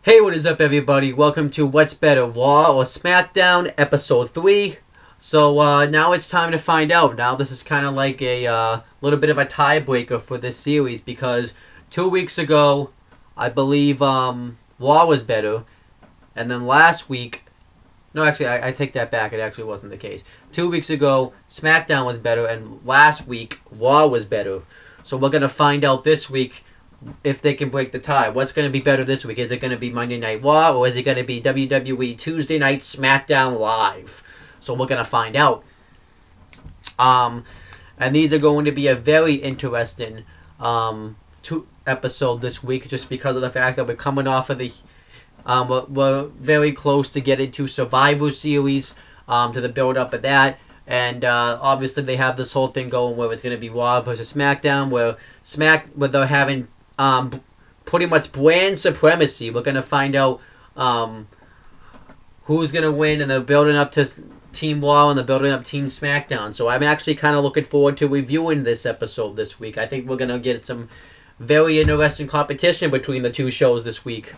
Hey, what is up, everybody? Welcome to What's Better, Raw or Smackdown, Episode 3. So, now it's time to find out. Now, this is kind of like a little bit of a tiebreaker for this series because 2 weeks ago, I believe Raw was better. And then last week... No, actually, I take that back. It actually wasn't the case. 2 weeks ago, Smackdown was better, and last week, Raw was better. So, we're going to find out this week if they can break the tie. What's going to be better this week? Is it going to be Monday Night Raw, or is it going to be WWE Tuesday Night SmackDown Live? So we're going to find out. And these are going to be a very interesting episode this week, just because of the fact that we're coming off of the... we're very close to getting to Survivor Series, to the build-up of that. And obviously they have this whole thing going where it's going to be Raw versus SmackDown, where they're having pretty much brand supremacy. We're going to find out who's going to win, and they're building up to Team Raw and they're building up Team SmackDown. So I'm actually kind of looking forward to reviewing this episode this week. I think we're going to get some very interesting competition between the two shows this week.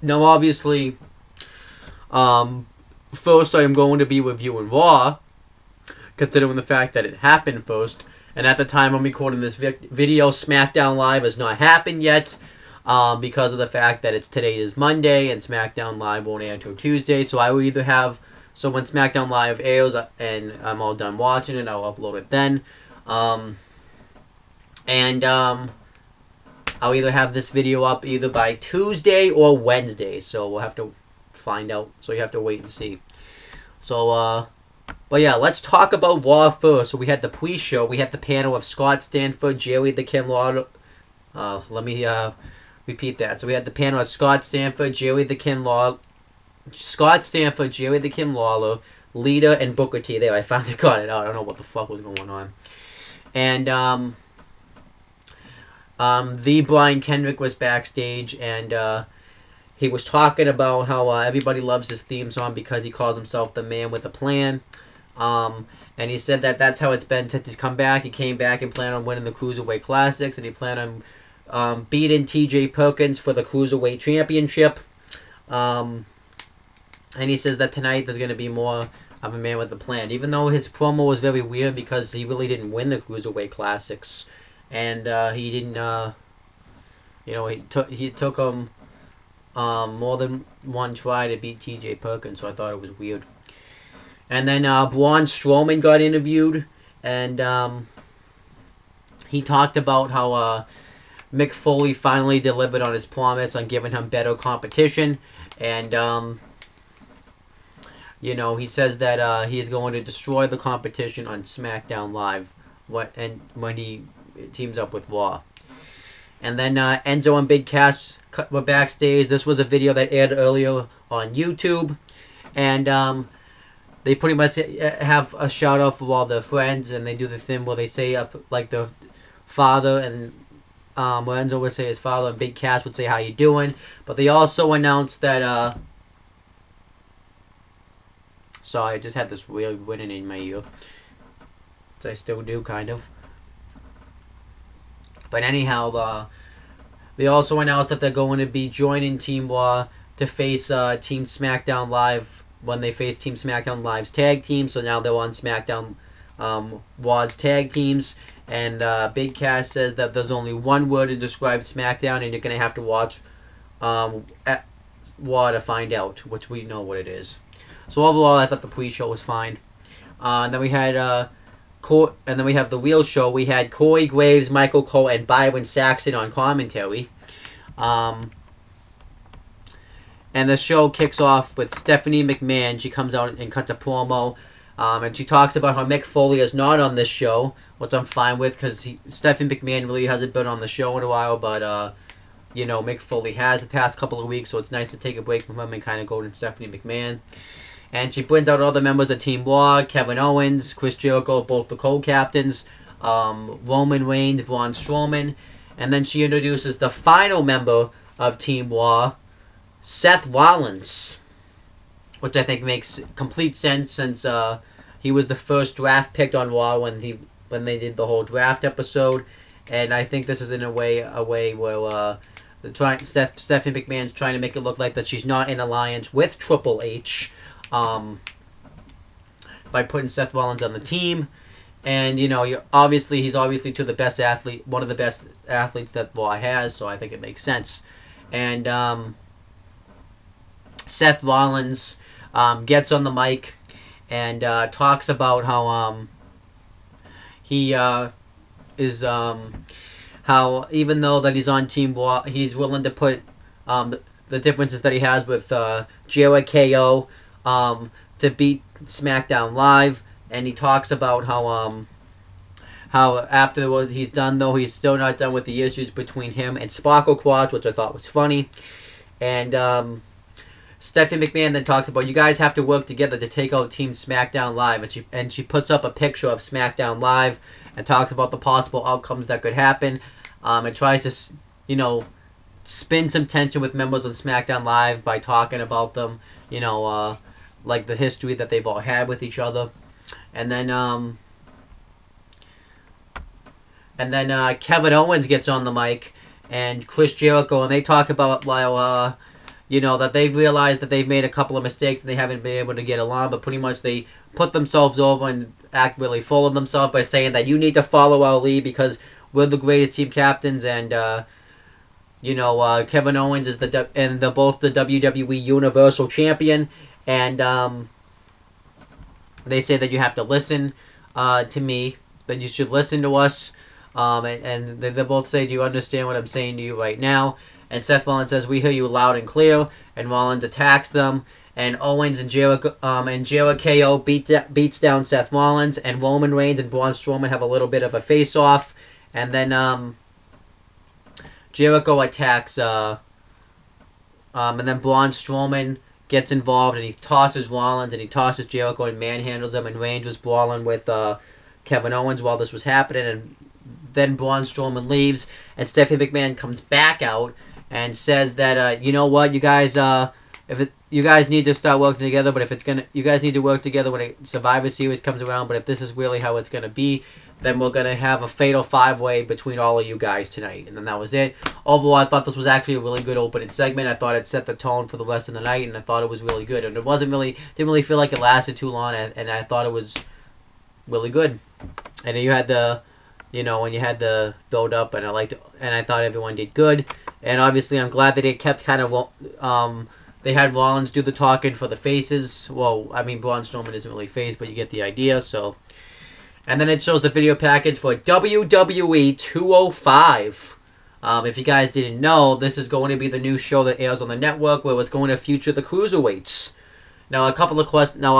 Now, obviously, first I am going to be reviewing Raw, considering the fact that it happened first. And at the time I'm recording this video, SmackDown Live has not happened yet, because of the fact that today is Monday and SmackDown Live won't air until Tuesday. So I will either have, so when SmackDown Live airs and I'm all done watching it, I'll upload it then. I'll either have this video up either by Tuesday or Wednesday. So we'll have to find out. So you have to wait and see. So, but yeah, let's talk about Raw first. So we had the pre-show. We had the panel of Scott Stanford, Jerry the Kim Lawler. Let me repeat that. So we had the panel of Scott Stanford, Jerry the Kim Lawler, Lita, and Booker T. There, I finally got it out. I don't know what the fuck was going on. And the Brian Kendrick was backstage, and he was talking about how everybody loves his theme song because he calls himself the man with a plan. And he said that that's how it's been since he's come back. He came back and planned on winning the Cruiserweight Classics, and he planned on beating T.J. Perkins for the Cruiserweight Championship. And he says that tonight there's going to be more of a man with a plan. Even though his promo was very weird because he really didn't win the Cruiserweight Classics. And he didn't, he took him more than one try to beat T.J. Perkins, so I thought it was weird. And then Braun Strowman got interviewed, and he talked about how Mick Foley finally delivered on his promise on giving him better competition. And, he says that he is going to destroy the competition on SmackDown Live when he teams up with Raw. And then Enzo and Big Cass were backstage. This was a video that aired earlier on YouTube. And they pretty much have a shout out for all their friends, and they do the thing where they say like the father, and where Enzo would say his father, and Big Cass would say how you doing. But they also announced that sorry, I just had this weird winning in my ear. So I still do, kind of. But anyhow, they also announced that they're going to be joining Team Raw to face Team SmackDown Live when they face Team SmackDown Live's tag team. So now they're on SmackDown Raw's tag teams. And Big Cass says that there's only one word to describe SmackDown, and you're going to have to watch Raw to find out, which we know what it is. So overall, I thought the pre-show was fine. And then we had... and then we have the real show. We had Corey Graves, Michael Cole, and Byron Saxton on commentary. And the show kicks off with Stephanie McMahon. She comes out and cuts a promo. And she talks about how Mick Foley is not on this show, which I'm fine with, because Stephanie McMahon really hasn't been on the show in a while. But, Mick Foley has the past couple of weeks, so it's nice to take a break from him and kind of go to Stephanie McMahon. And she brings out all the members of Team Raw: Kevin Owens, Chris Jericho, both the co-captains, Roman Reigns, Braun Strowman. And then she introduces the final member of Team Raw, Seth Rollins, which I think makes complete sense since he was the first draft picked on Raw when they did the whole draft episode. And I think this is in a way where Stephanie McMahon's trying to make it look like that she's not in alliance with Triple H, by putting Seth Rollins on the team. And, you know, he's obviously to the best athlete, one of the best athletes that Raw has, so I think it makes sense. And Seth Rollins gets on the mic and talks about how he is how even though that he's on Team Raw, he's willing to put the differences that he has with Jericho to beat SmackDown Live. And he talks about how after what he's done, though, he's still not done with the issues between him and Sparkle Crotch, which I thought was funny. And Stephanie McMahon then talks about, you guys have to work together to take out Team SmackDown Live. And she puts up a picture of SmackDown Live and talks about the possible outcomes that could happen. And tries to, you know, spin some tension with members on SmackDown Live by talking about them, you know, like the history that they've all had with each other. And then Kevin Owens gets on the mic and Chris Jericho, and they talk about you know, that they've realized that they've made a couple of mistakes and they haven't been able to get along, but pretty much they put themselves over and act really full of themselves by saying that you need to follow our lead because we're the greatest team captains, and you know, Kevin Owens is they're both the WWE Universal Champion, and they say that you have to listen to me, that you should listen to us, and they both say, do you understand what I'm saying to you right now? And Seth Rollins says, we hear you loud and clear, and Rollins attacks them, and Owens and Jericho beats down Seth Rollins, and Roman Reigns and Braun Strowman have a little bit of a face-off, and then Jericho attacks, and then Braun Strowman gets involved, and he tosses Rollins, and he tosses Jericho and manhandles him, and Reigns was brawling with Kevin Owens while this was happening, and then Braun Strowman leaves, and Stephanie McMahon comes back out and says that, you know what, you guys, you guys need to start working together, but if it's you guys need to work together when a Survivor Series comes around, but if this is really how it's gonna be, then we're gonna have a fatal 5-way between all of you guys tonight. And then that was it. Overall, I thought this was actually a really good opening segment. I thought it set the tone for the rest of the night, and I thought it was really good. And it didn't really feel like it lasted too long, and I thought it was really good. And you had the, you know, when you had the build up, and I thought everyone did good. And obviously, I'm glad that they kept kind of they had Rollins do the talking for the faces. Well, I mean, Braun Strowman isn't really face, but you get the idea. So, and then it shows the video package for WWE 205. If you guys didn't know, this is going to be the new show that airs on the network, where it's going to feature the cruiserweights. Now, a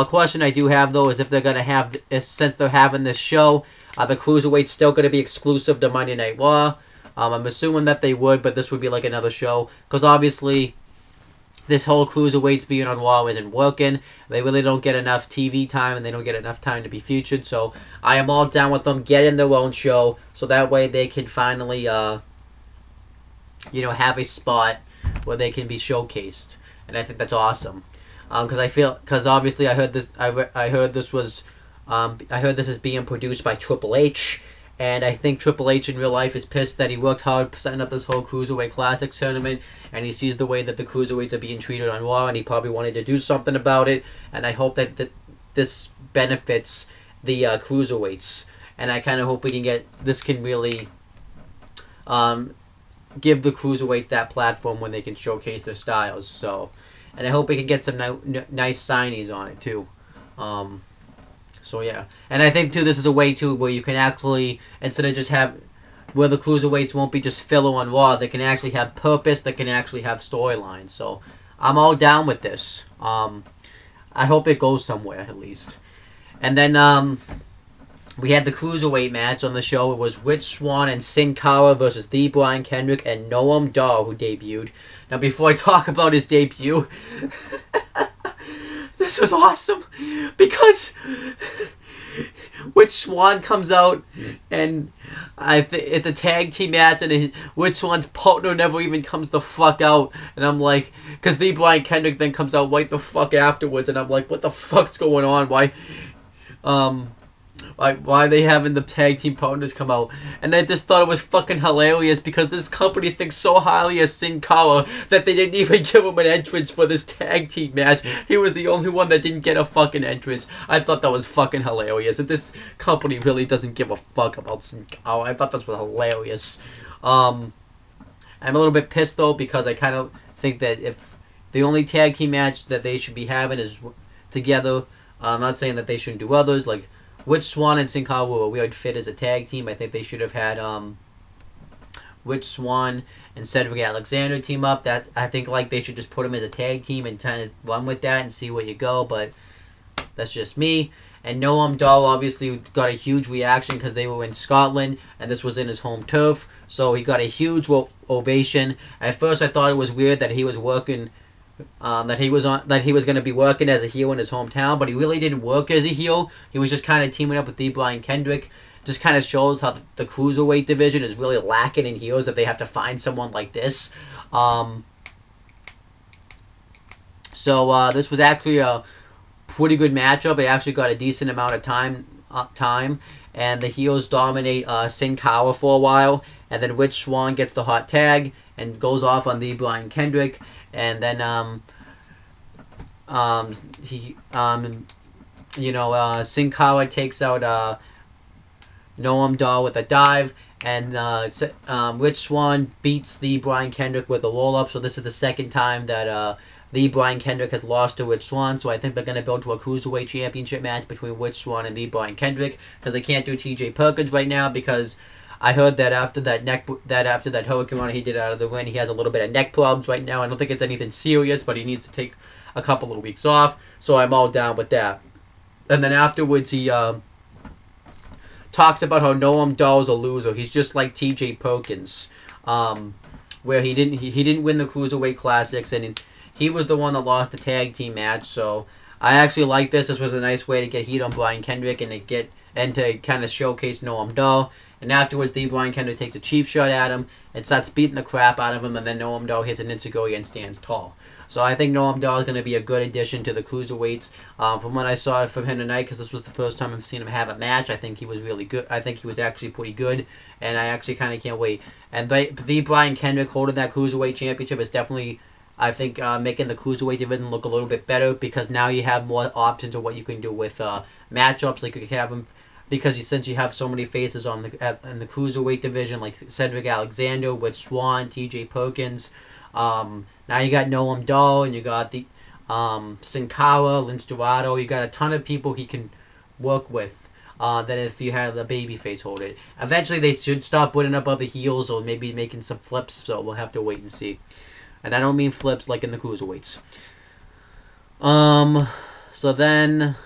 question I do have though is if they're going to have, since they're having this show, are the cruiserweights still going to be exclusive to Monday Night Raw? I'm assuming that they would, but this would be like another show, because obviously this whole cruiserweights being on Raw isn't working. They really don't get enough TV time, and they don't get enough time to be featured. So I am all down with them getting their own show, so that way they can finally, you know, have a spot where they can be showcased, and I think that's awesome. Because obviously I heard this is being produced by Triple H. And I think Triple H in real life is pissed that he worked hard setting up this whole Cruiserweight Classics tournament, and he sees the way that the Cruiserweights are being treated on Raw, and he probably wanted to do something about it, and I hope that this benefits the Cruiserweights. And I kind of hope this can really give the Cruiserweights that platform when they can showcase their styles. So, and I hope we can get some nice signees on it too. So yeah, and I think too this is a way too where you can actually, instead of just where the cruiserweights won't be just filler on Raw, they can actually have purpose, they can actually have storylines. So I'm all down with this. I hope it goes somewhere at least. And then we had the cruiserweight match on the show. It was Rich Swann and Sin Cara versus The Brian Kendrick and Noam Dar, who debuted. Now before I talk about his debut, this was awesome because Rich Swann comes out and it's a tag team match, and Rich Swann's partner never even comes the fuck out, and I'm like, because The Brian Kendrick then comes out right the fuck afterwards, and I'm like, what the fuck's going on? Why? like why are they having the tag team partners come out, and I just thought it was fucking hilarious because this company thinks so highly of Sin Cara that they didn't even give him an entrance for this tag team match. He was the only one that didn't get a fucking entrance. I thought that was fucking hilarious, and this company really doesn't give a fuck about Sin Cara. I thought that was hilarious. I'm a little bit pissed though because I kind of think that if the only tag team match that they should be having is together, I'm not saying that they shouldn't do others, like Rich Swann and Sin Cara were a weird fit as a tag team. I think they should have had Rich Swann and Cedric Alexander team up. That I think like they should just put them as a tag team and kind of run with that and see where you go. But that's just me. And Noam Dar obviously got a huge reaction because they were in Scotland and this was in his home turf. So he got a huge ovation. At first I thought it was weird that he was working. That he was going to be working as a heel in his hometown, but he really didn't work as a heel. He was just kind of teaming up with D. Brian Kendrick. Just kind of shows how the cruiserweight division is really lacking in heels if they have to find someone like this. So this was actually a pretty good matchup. It actually got a decent amount of time, and the heels dominate Sin Cara for a while, and then Rich Swann gets the hot tag and goes off on D. Brian Kendrick. And then, Sin Cara takes out Noam Dar with a dive, and Rich Swann beats the Brian Kendrick with a roll-up. So this is the second time that the Brian Kendrick has lost to Rich Swann. So I think they're going to build to a Cruiserweight Championship match between Rich Swann and the Brian Kendrick, because they can't do TJ Perkins right now because I heard that after that Hurricane Run he did out of the ring, he has a little bit of neck problems right now. I don't think it's anything serious, but he needs to take a couple of weeks off. So I'm all down with that. And then afterwards, he talks about how Noam Dar is a loser. He's just like TJ Perkins, where he didn't win the Cruiserweight Classics, and he was the one that lost the tag team match. So I actually like this. This was a nice way to get heat on Brian Kendrick and to kind of showcase Noam Dar. And afterwards, the Brian Kendrick takes a cheap shot at him and starts beating the crap out of him, and then Noam Dar hits an Enziguri and stands tall. So I think Noam Dar is going to be a good addition to the Cruiserweights. From what I saw from him tonight, because this was the first time I've seen him have a match, I think he was really good. I think he was actually pretty good, and I actually kind of can't wait. And the Brian Kendrick holding that Cruiserweight Championship is definitely, I think, making the Cruiserweight division look a little bit better, because now you have more options of what you can do with matchups. Like you can have him, because since you have so many faces in the Cruiserweight division, like Cedric Alexander, Rich Swann, TJ Perkins. Now you got Noam Dar, and you got the Sin Cara, Lince Dorado. You got a ton of people he can work with. Than if you had the babyface hold it. Eventually, they should stop putting up other heels or maybe making some flips. So we'll have to wait and see. And I don't mean flips like in the Cruiserweights. So then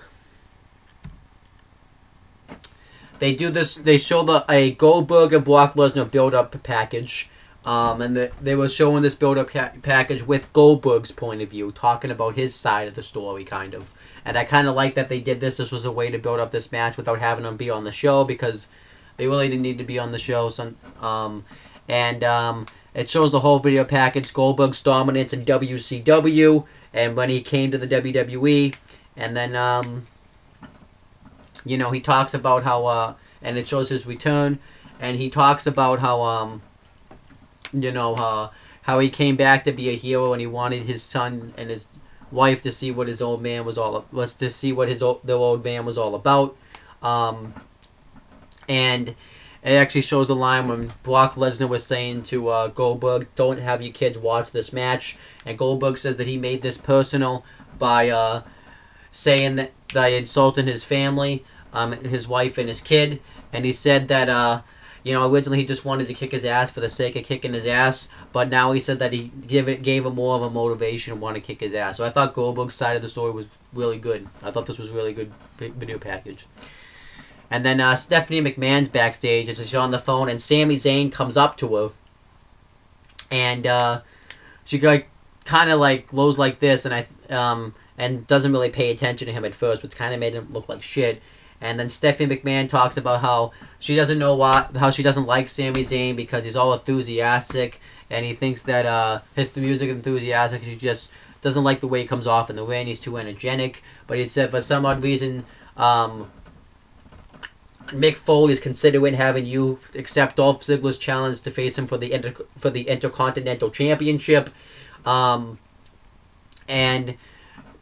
they do this. They show a Goldberg and Brock Lesnar build-up package. And they were showing this build-up package with Goldberg's point of view, talking about his side of the story, kind of. And I kind of like that they did this. This was a way to build up this match without having them be on the show, because they really didn't need to be on the show. It shows the whole video package, Goldberg's dominance in WCW, and when he came to the WWE. And then, he talks about how, and it shows his return, and he talks about how, how he came back to be a hero, and he wanted his son and his wife to see what his old man was all about. And it actually shows the line when Brock Lesnar was saying to Goldberg, "Don't have your kids watch this match." And Goldberg says that he made this personal by saying that I insulted his family, his wife and his kid. And he said that originally he just wanted to kick his ass for the sake of kicking his ass, but now he said that he gave him more of a motivation to want to kick his ass. So I thought Goldberg's side of the story was really good. I thought this was a really good video package. And then Stephanie McMahon's backstage, as she's on the phone, and Sami Zayn comes up to her, and she kind of goes like this, and doesn't really pay attention to him at first, which kind of made him look like shit. And then Stephanie McMahon talks about how she doesn't like Sami Zayn because he's all enthusiastic, and he thinks that his music is enthusiastic. She just doesn't like the way he comes off in the ring. He's too energetic. But he said for some odd reason, Mick Foley is considering having you accept Dolph Ziggler's challenge to face him for the Intercontinental Championship. And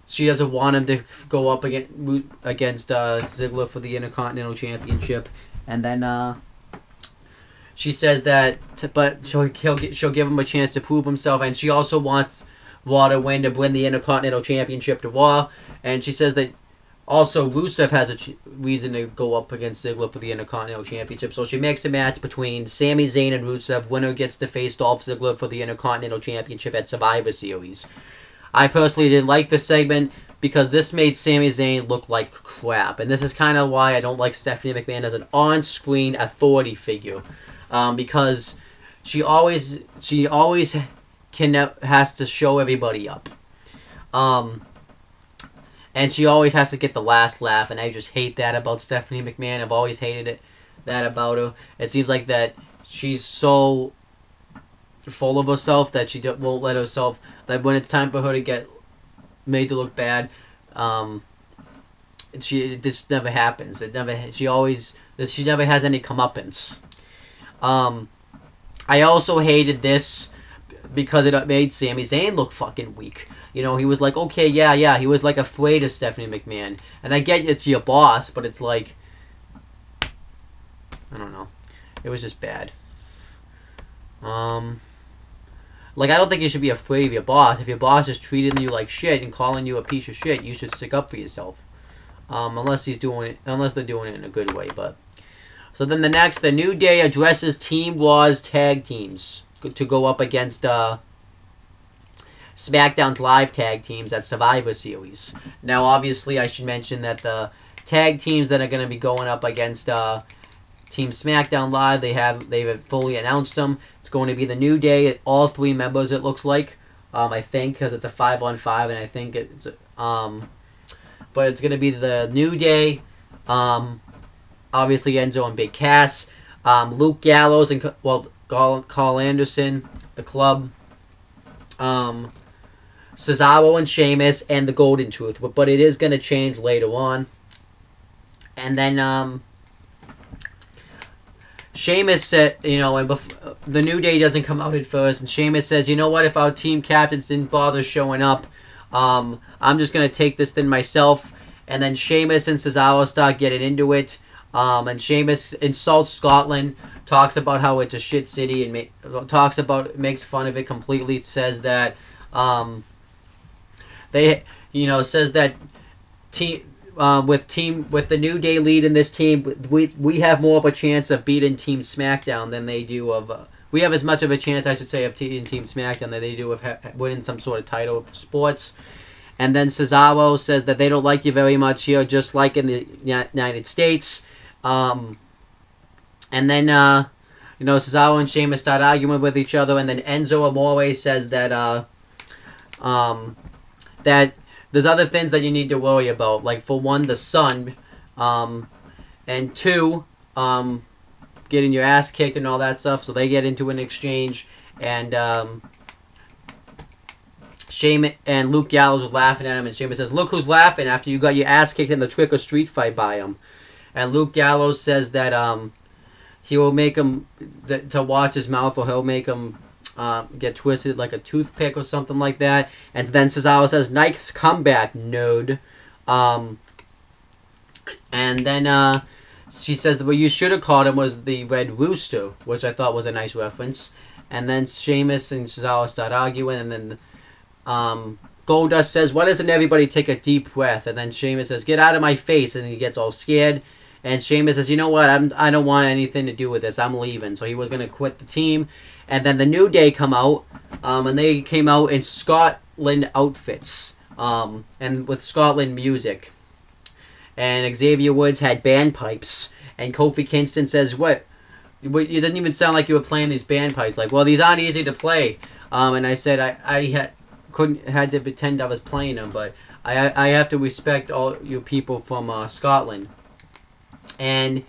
she doesn't want him to go up against Ziggler for the Intercontinental Championship. And then she says that, but she'll give him a chance to prove himself. And she also wants Raw to win the Intercontinental Championship to Raw. And she says that also Rusev has a reason to go up against Ziggler for the Intercontinental Championship. So she makes a match between Sami Zayn and Rusev. Winner gets to face Dolph Ziggler for the Intercontinental Championship at Survivor Series. I personally didn't like this segment because this made Sami Zayn look like crap. And this is kind of why I don't like Stephanie McMahon as an on-screen authority figure. Because she always has to show everybody up. And she always has to get the last laugh, and I just hate that about Stephanie McMahon. I've always hated that about her. It seems like that she's so full of herself that she won't let herself, that when it's time for her to get made to look bad, it just never happens. She never has any comeuppance. I also hated this because it made Sami Zayn look fucking weak. You know, he was like, okay, yeah, he was like afraid of Stephanie McMahon. And I get it's your boss, but it's like, I don't know. It was just bad. Like, I don't think you should be afraid of your boss. If your boss is treating you like shit and calling you a piece of shit, you should stick up for yourself. Unless they're doing it in a good way, but. So then the New Day addresses Team Raw's tag teams to go up against, SmackDown's live tag teams at Survivor Series. Now, obviously, I should mention that the tag teams that are going to be going up against Team SmackDown Live, they've fully announced them. It's going to be the New Day, all 3 members. It looks like, I think, because it's a 5-on-5, and I think it's but it's going to be the New Day. Obviously, Enzo and Big Cass, Luke Gallows and Carl Anderson, the Club. Cesaro and Sheamus, and the Golden Truth. But it is going to change later on. And then, Sheamus said, you know, and the New Day doesn't come out at first, and Sheamus says, you know what, if our team captains didn't bother showing up, I'm just going to take this thing myself. And then Sheamus and Cesaro start getting into it. And Sheamus insults Scotland, talks about how it's a shit city, and makes fun of it completely. It says that, says that with the New Day lead in this team, we have more of a chance of beating Team SmackDown than they do of. We have as much of a chance, I should say, of beating Team SmackDown than they do of winning some sort of title for sports. And then Cesaro says that they don't like you very much here, just like in the United States. And then Cesaro and Sheamus start arguing with each other, and then Enzo Amore says that that there's other things that you need to worry about, like for one, the sun, and 2, getting your ass kicked and all that stuff. So they get into an exchange, and Sheamus and Luke Gallows was laughing at him, and Sheamus says, "Look who's laughing after you got your ass kicked in the Trick or Street fight by him." And Luke Gallows says that he will make him to watch his mouth, or he'll make him get twisted like a toothpick or something like that. And then Cesaro says, "Nice comeback, nerd." And then she says, "What you should have called him was the Red Rooster," which I thought was a nice reference. And then Sheamus and Cesaro start arguing, and then Goldust says, "Why doesn't everybody take a deep breath?" And then Sheamus says, "Get out of my face," and he gets all scared. And Sheamus says, "You know what? I don't want anything to do with this. I'm leaving." So he was going to quit the team. And then the New Day come out, and they came out in Scotland outfits, and with Scotland music. And Xavier Woods had bandpipes. And Kofi Kingston says, "What? You didn't even sound like you were playing these bandpipes." Like, well, these aren't easy to play. And I said I had to pretend I was playing them, but I have to respect all you people from Scotland. And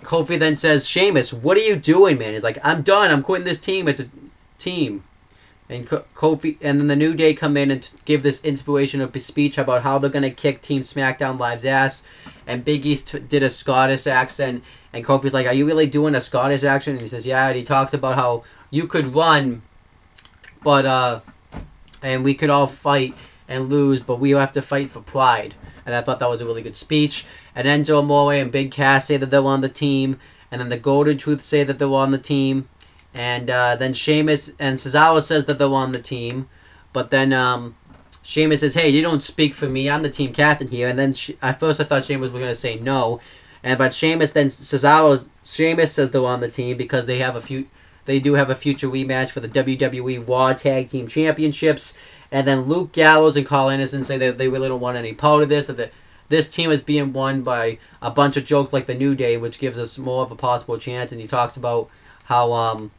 Kofi then says, "Sheamus, what are you doing, man?" He's like, "I'm done. I'm quitting this team. It's a team." And Kofi, and then the New Day come in and give this inspirational speech about how they're gonna kick Team SmackDown Live's ass. And Big E did a Scottish accent, and Kofi's like, "Are you really doing a Scottish accent?" And he says, "Yeah." And he talks about how you could run, but and we could all fight and lose, but we have to fight for pride. And I thought that was a really good speech. And Enzo Amore and Big Cass say that they're on the team, and then the Golden Truth say that they're on the team. And then Sheamus and Cesaro says that they're on the team. But then Sheamus says, "Hey, you don't speak for me. I'm the team captain here." And then at first I thought Sheamus was going to say no. But Sheamus says they're on the team because they do have a future rematch for the WWE Raw Tag Team Championships. And then Luke Gallows and Carl Anderson say that they really don't want any part of this. That this team is being won by a bunch of jokes like the New Day, which gives us more of a possible chance. And he talks about how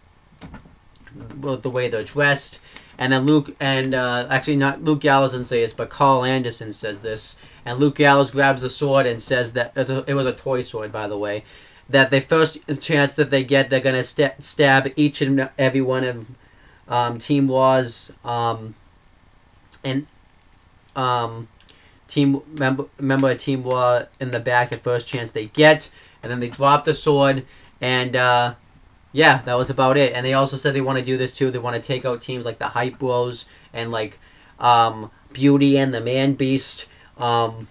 the way they're dressed, and then Luke and actually not Luke Gallows didn't say this, but Carl Anderson says this, and Luke Gallows grabs the sword and says that it was a toy sword, by the way, that the first chance that they get, they're gonna stab each and every one of Team Raw's team member of Team Raw in the back the first chance they get, and then they drop the sword and. Yeah, that was about it. And they also said they want to do this too. They want to take out teams like the Hype Bros and like Beauty and the Man Beast. And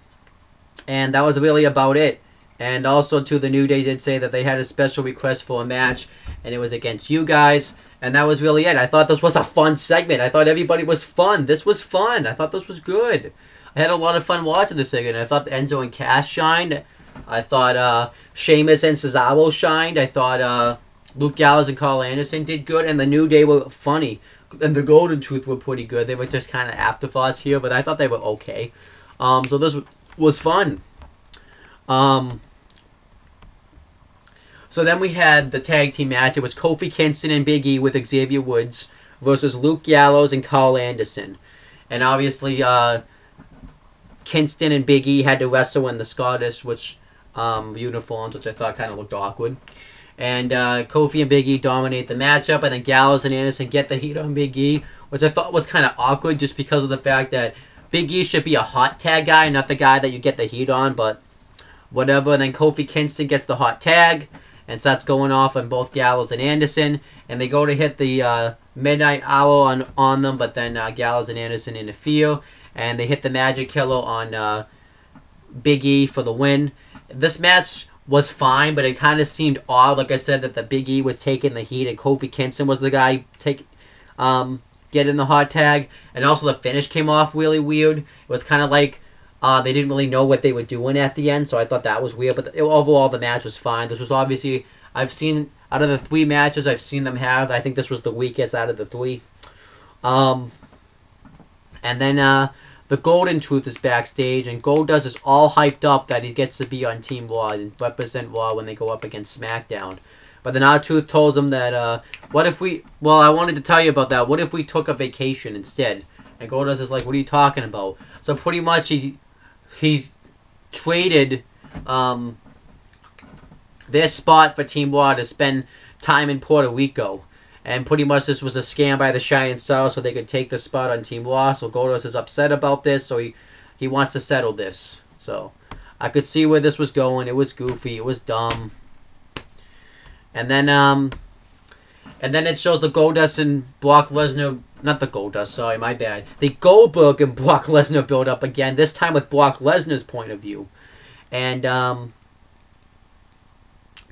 that was really about it. And also too, the New Day did say that they had a special request for a match, and it was against you guys. And that was really it. I thought this was a fun segment. I thought everybody was fun. This was fun. I thought this was good. I had a lot of fun watching this segment. I thought Enzo and Cass shined. I thought Sheamus and Cesaro shined. I thought Luke Gallows and Carl Anderson did good, and the New Day were funny, and the Golden Truth were pretty good. They were just kind of afterthoughts here, but I thought they were okay. So this was fun. So then we had the tag team match. It was Kofi Kingston and Big E with Xavier Woods versus Luke Gallows and Carl Anderson. And obviously, Kingston and Big E had to wrestle in the Scottish uniforms, which I thought kind of looked awkward. And Kofi and Big E dominate the matchup, and then Gallows and Anderson get the heat on Big E, which I thought was kind of awkward just because of the fact that Big E should be a hot tag guy, not the guy that you get the heat on, but whatever. And then Kofi Kingston gets the hot tag and starts going off on both Gallows and Anderson, and they go to hit the midnight hour on them, but then Gallows and Anderson interfere, and they hit the Magic Killer on Big E for the win. This match was fine, but it kind of seemed odd, like I said, that the Big E was taking the heat and Kofi Kingston was the guy getting the hot tag. And also the finish came off really weird. It was kind of like they didn't really know what they were doing at the end, so I thought that was weird. But overall, the match was fine. This was obviously, I've seen, out of the 3 matches I've seen them have, I think this was the weakest out of the 3. And then the Golden Truth is backstage, and Goldust is all hyped up that he gets to be on Team Raw and represent Raw when they go up against SmackDown. But then R-Truth tells him that, what if we... Well, I wanted to tell you about that. What if we took a vacation instead? And Goldust is like, what are you talking about? So pretty much he's traded their spot for Team Raw to spend time in Puerto Rico. And pretty much this was a scam by the Shining Stars so they could take the spot on Team Raw. So Goldust is upset about this, so he wants to settle this. So I could see where this was going. It was goofy. It was dumb. And then it shows the Goldust and Brock Lesnar... Not the Goldust, sorry, my bad. The Goldberg and Brock Lesnar build up again, this time with Brock Lesnar's point of view. And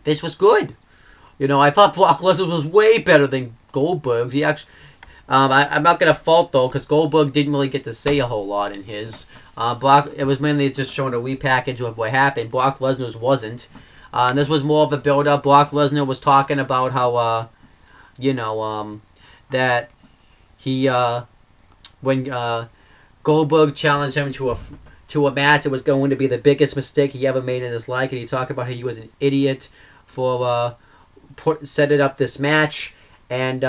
this was good. You know, I thought Brock Lesnar was way better than Goldberg. He actually, I'm not gonna fault though, because Goldberg didn't really get to say a whole lot in his. It was mainly just showing a repackage of what happened. Brock Lesnar's wasn't. And this was more of a build-up. Brock Lesnar was talking about how, that he, when Goldberg challenged him to a match, it was going to be the biggest mistake he ever made in his life, and he talked about how he was an idiot for setting up this match, and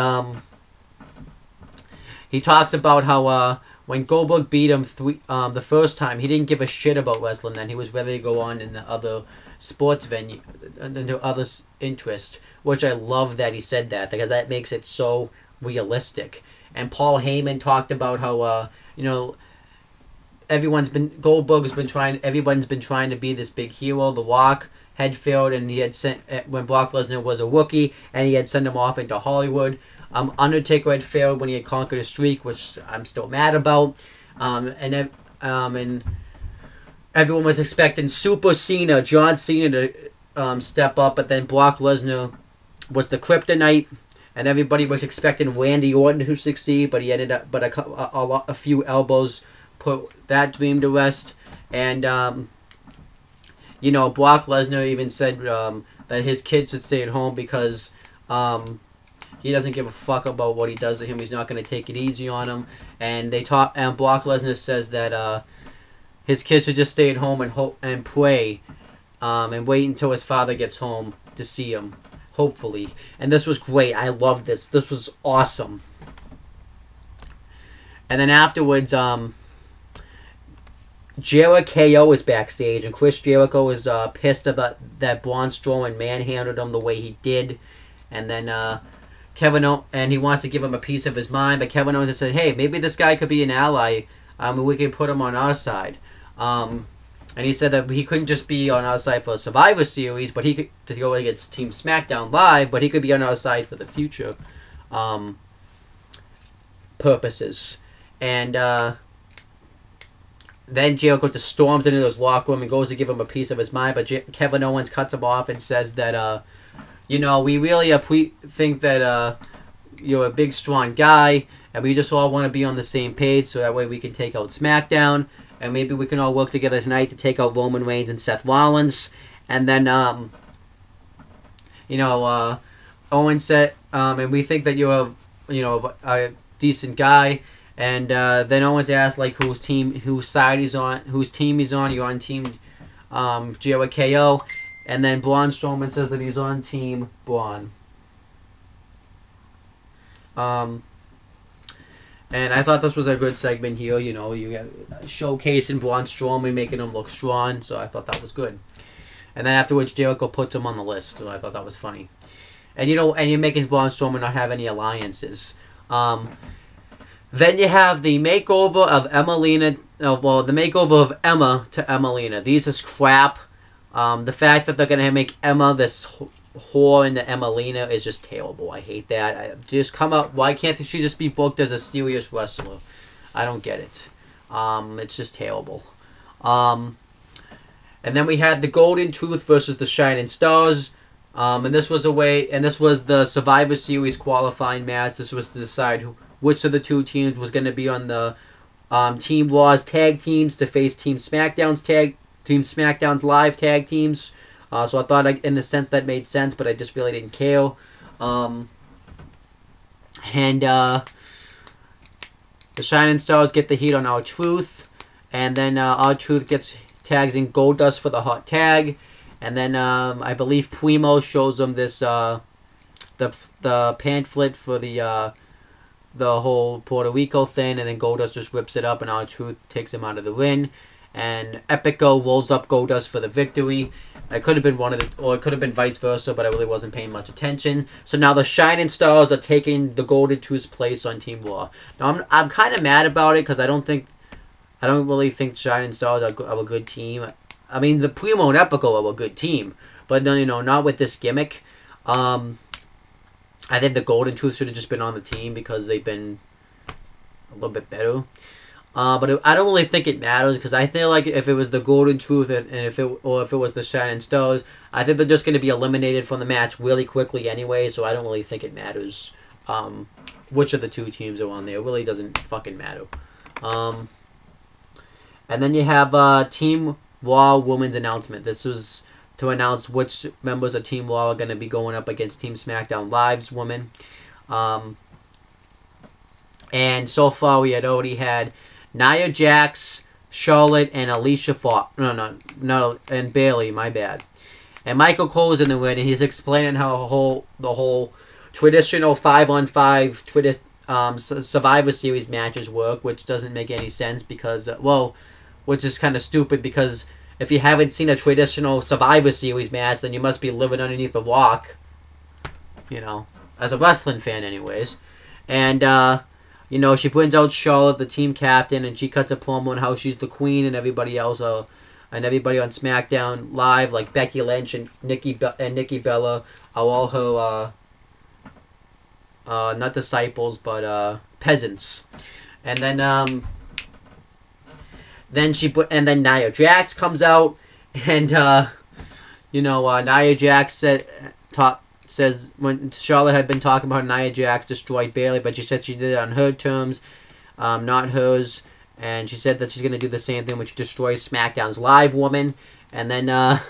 he talks about how when Goldberg beat him the first time, he didn't give a shit about wrestling. Then he was ready to go on in the other sports venue, into other interests, which I love that he said that, because that makes it so realistic. and Paul Heyman talked about how you know, everyone's been trying to be this big hero. The Rock had failed, and he had sent when Brock Lesnar was a rookie, and he had sent him off into Hollywood. Undertaker had failed when he had conquered a streak, which I'm still mad about. And everyone was expecting Super Cena, John Cena, to step up, but then Brock Lesnar was the kryptonite, and everybody was expecting Randy Orton to succeed, but he ended up, but a few elbows put that dream to rest. And you know, Brock Lesnar even said that his kids should stay at home because he doesn't give a fuck about what he does to him. He's not going to take it easy on him. And Brock Lesnar says that his kids should just stay at home and hope and pray, and wait until his father gets home to see him, hopefully. And this was great. I loved this. This was awesome. And then afterwards, Jericho is backstage, and Chris Jericho is pissed about that Braun Strowman manhandled him the way he did. And then and he wants to give him a piece of his mind, but Kevin Owens said, hey, maybe this guy could be an ally, and we can put him on our side. And he said that he couldn't just be on our side for a Survivor Series, but he could to go against Team Smackdown Live, but he could be on our side for the future purposes. And then Jericho just storms into his locker room and goes to give him a piece of his mind, but Kevin Owens cuts him off and says that, you know, we really think that you're a big, strong guy, and we just all want to be on the same page so that way we can take out SmackDown, and maybe we can all work together tonight to take out Roman Reigns and Seth Rollins. And then, you know, Owens said, and we think that you're a decent guy. And then Owens asked, like, whose team he's on. You're on Team Jericho. And then Braun Strowman says that he's on Team Braun. And I thought this was a good segment here. You know, you got showcasing Braun Strowman, making him look strong. So I thought that was good. And then afterwards, Jericho puts him on the list. So I thought that was funny. And, you know, and you're making Braun Strowman not have any alliances. Then you have the makeover of Emelina. Well, the makeover of Emma to Emelina. These is crap. The fact that they're going to make Emma this whore into Emelina is just terrible. I hate that. Just come up. Why can't she just be booked as a serious wrestler? I don't get it. It's just terrible. And then we had the Golden Truth versus the Shining Stars. And this was the Survivor Series qualifying match. This was to decide which of the two teams was going to be on the Team Raw's tag teams to face Team SmackDown's live tag teams. So I thought, in a sense, that made sense, but I just really didn't care. The Shining Stars get the heat on R-Truth, and then R-Truth tags in Goldust for the hot tag, and then I believe Primo shows them this the pamphlet for the whole Puerto Rico thing, and then Goldust just rips it up, and R-Truth takes him out of the ring. And Epico rolls up Goldust for the victory. It could have been or it could have been vice versa, but I really wasn't paying much attention. So now the Shining Stars are taking the Golden Truth's place on Team Raw. Now I'm kind of mad about it because I don't really think Shining Stars are a good team. I mean, the Primo and Epico are a good team, but no, not with this gimmick. I think the Golden Truth should have just been on the team because they've been a little bit better. But I don't really think it matters because I feel like if it was the Golden Truth and if it was the Shining Stars, I think they're just going to be eliminated from the match really quickly anyway. So I don't really think it matters which of the two teams are on there. It really doesn't fucking matter. And then you have Team Raw Women's announcement. This was to announce which members of Team Raw are going to be going up against Team SmackDown Live's women. And so far we had already had Nia Jax, Charlotte, and Alicia Fox. No, and Bayley, my bad. And Michael Cole's in the win, and he's explaining how the whole traditional 5-on-5 Survivor Series matches work, which doesn't make any sense because, which is kind of stupid because if you haven't seen a traditional Survivor Series match, then you must be living underneath a rock, as a wrestling fan anyways. And, you know, she brings out Charlotte, the team captain, and she cuts a promo on how she's the queen, and everybody else and everybody on SmackDown Live, like Becky Lynch and Nikki Bella, are all her not disciples, but peasants. And then then Nia Jax comes out, and you know, Nia Jax says when Charlotte had been talking about Nia Jax destroyed Bayley, but she said she did it on her terms, not hers. And she said that she's going to do the same thing when she destroys SmackDown's live woman. And then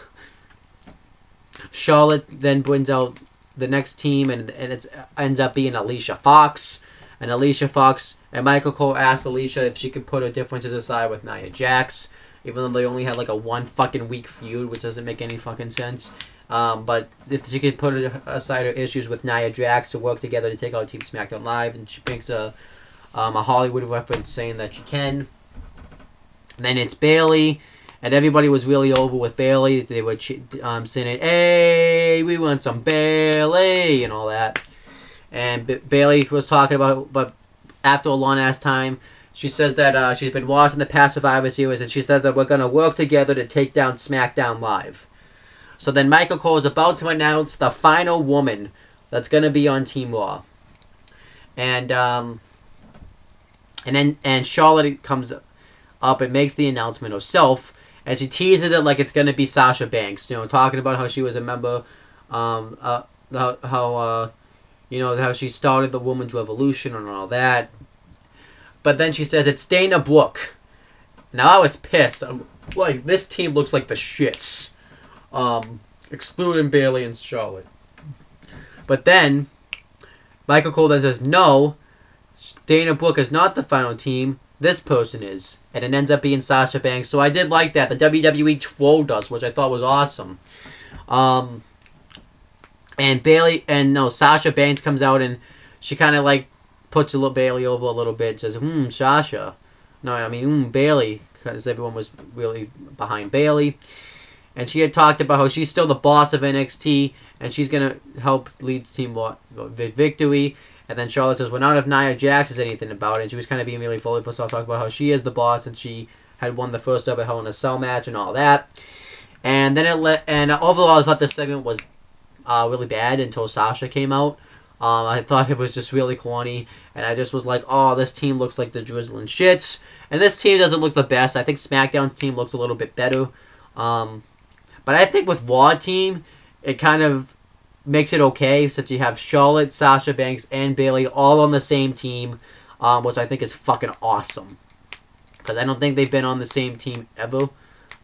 Charlotte then brings out the next team, and it ends up being Alicia Fox. And Alicia Fox and Michael Cole asked Alicia if she could put her differences aside with Nia Jax, even though they only had like a 1 fucking week feud, which doesn't make any fucking sense. But if she could put aside her issues with Nia Jax to work together to take out Team SmackDown Live, and she makes a Hollywood reference saying that she can. Then it's Bayley, and everybody was really over with Bayley. They were saying, "Hey, we want some Bayley," and all that. And Bayley was talking about, but after a long ass time, she says that she's been watching the past Survivor Series, and she said that we're gonna work together to take down SmackDown Live. So then Michael Cole is about to announce the final woman that's gonna be on Team Raw, and Charlotte comes up and makes the announcement herself, and she teases it like it's gonna be Sasha Banks, you know, talking about how she was a member, you know, how she started the Women's Revolution and all that. But then she says it's Dana Brooke. Now I was pissed. I'm like, this team looks like the shits, excluding Bayley and Charlotte. But then Michael Cole then says, no, Dana Brooke is not the final team. This person is. And it ends up being Sasha Banks. So I did like that. The WWE trolled us, which I thought was awesome. And Sasha Banks comes out, and she kind of like puts a little Bayley over a little bit. Says, Sasha. No, I mean, Bayley. Because everyone was really behind Bayley. And she had talked about how she's still the boss of NXT, and she's going to help lead Team Victory. And then Charlotte says, well, not if Nia Jax says anything about it. And she was kind of being really fully for herself, talking about how she is the boss, and she had won the first ever Hell in a Cell match and all that. And then overall, I thought this segment was really bad until Sasha came out. I thought it was just really corny, and I just was like, oh, this team looks like the drizzling shits. And this team doesn't look the best. I think SmackDown's team looks a little bit better. But I think with Raw team, it kind of makes it okay, since you have Charlotte, Sasha Banks, and Bayley all on the same team, which I think is fucking awesome. Because I don't think they've been on the same team ever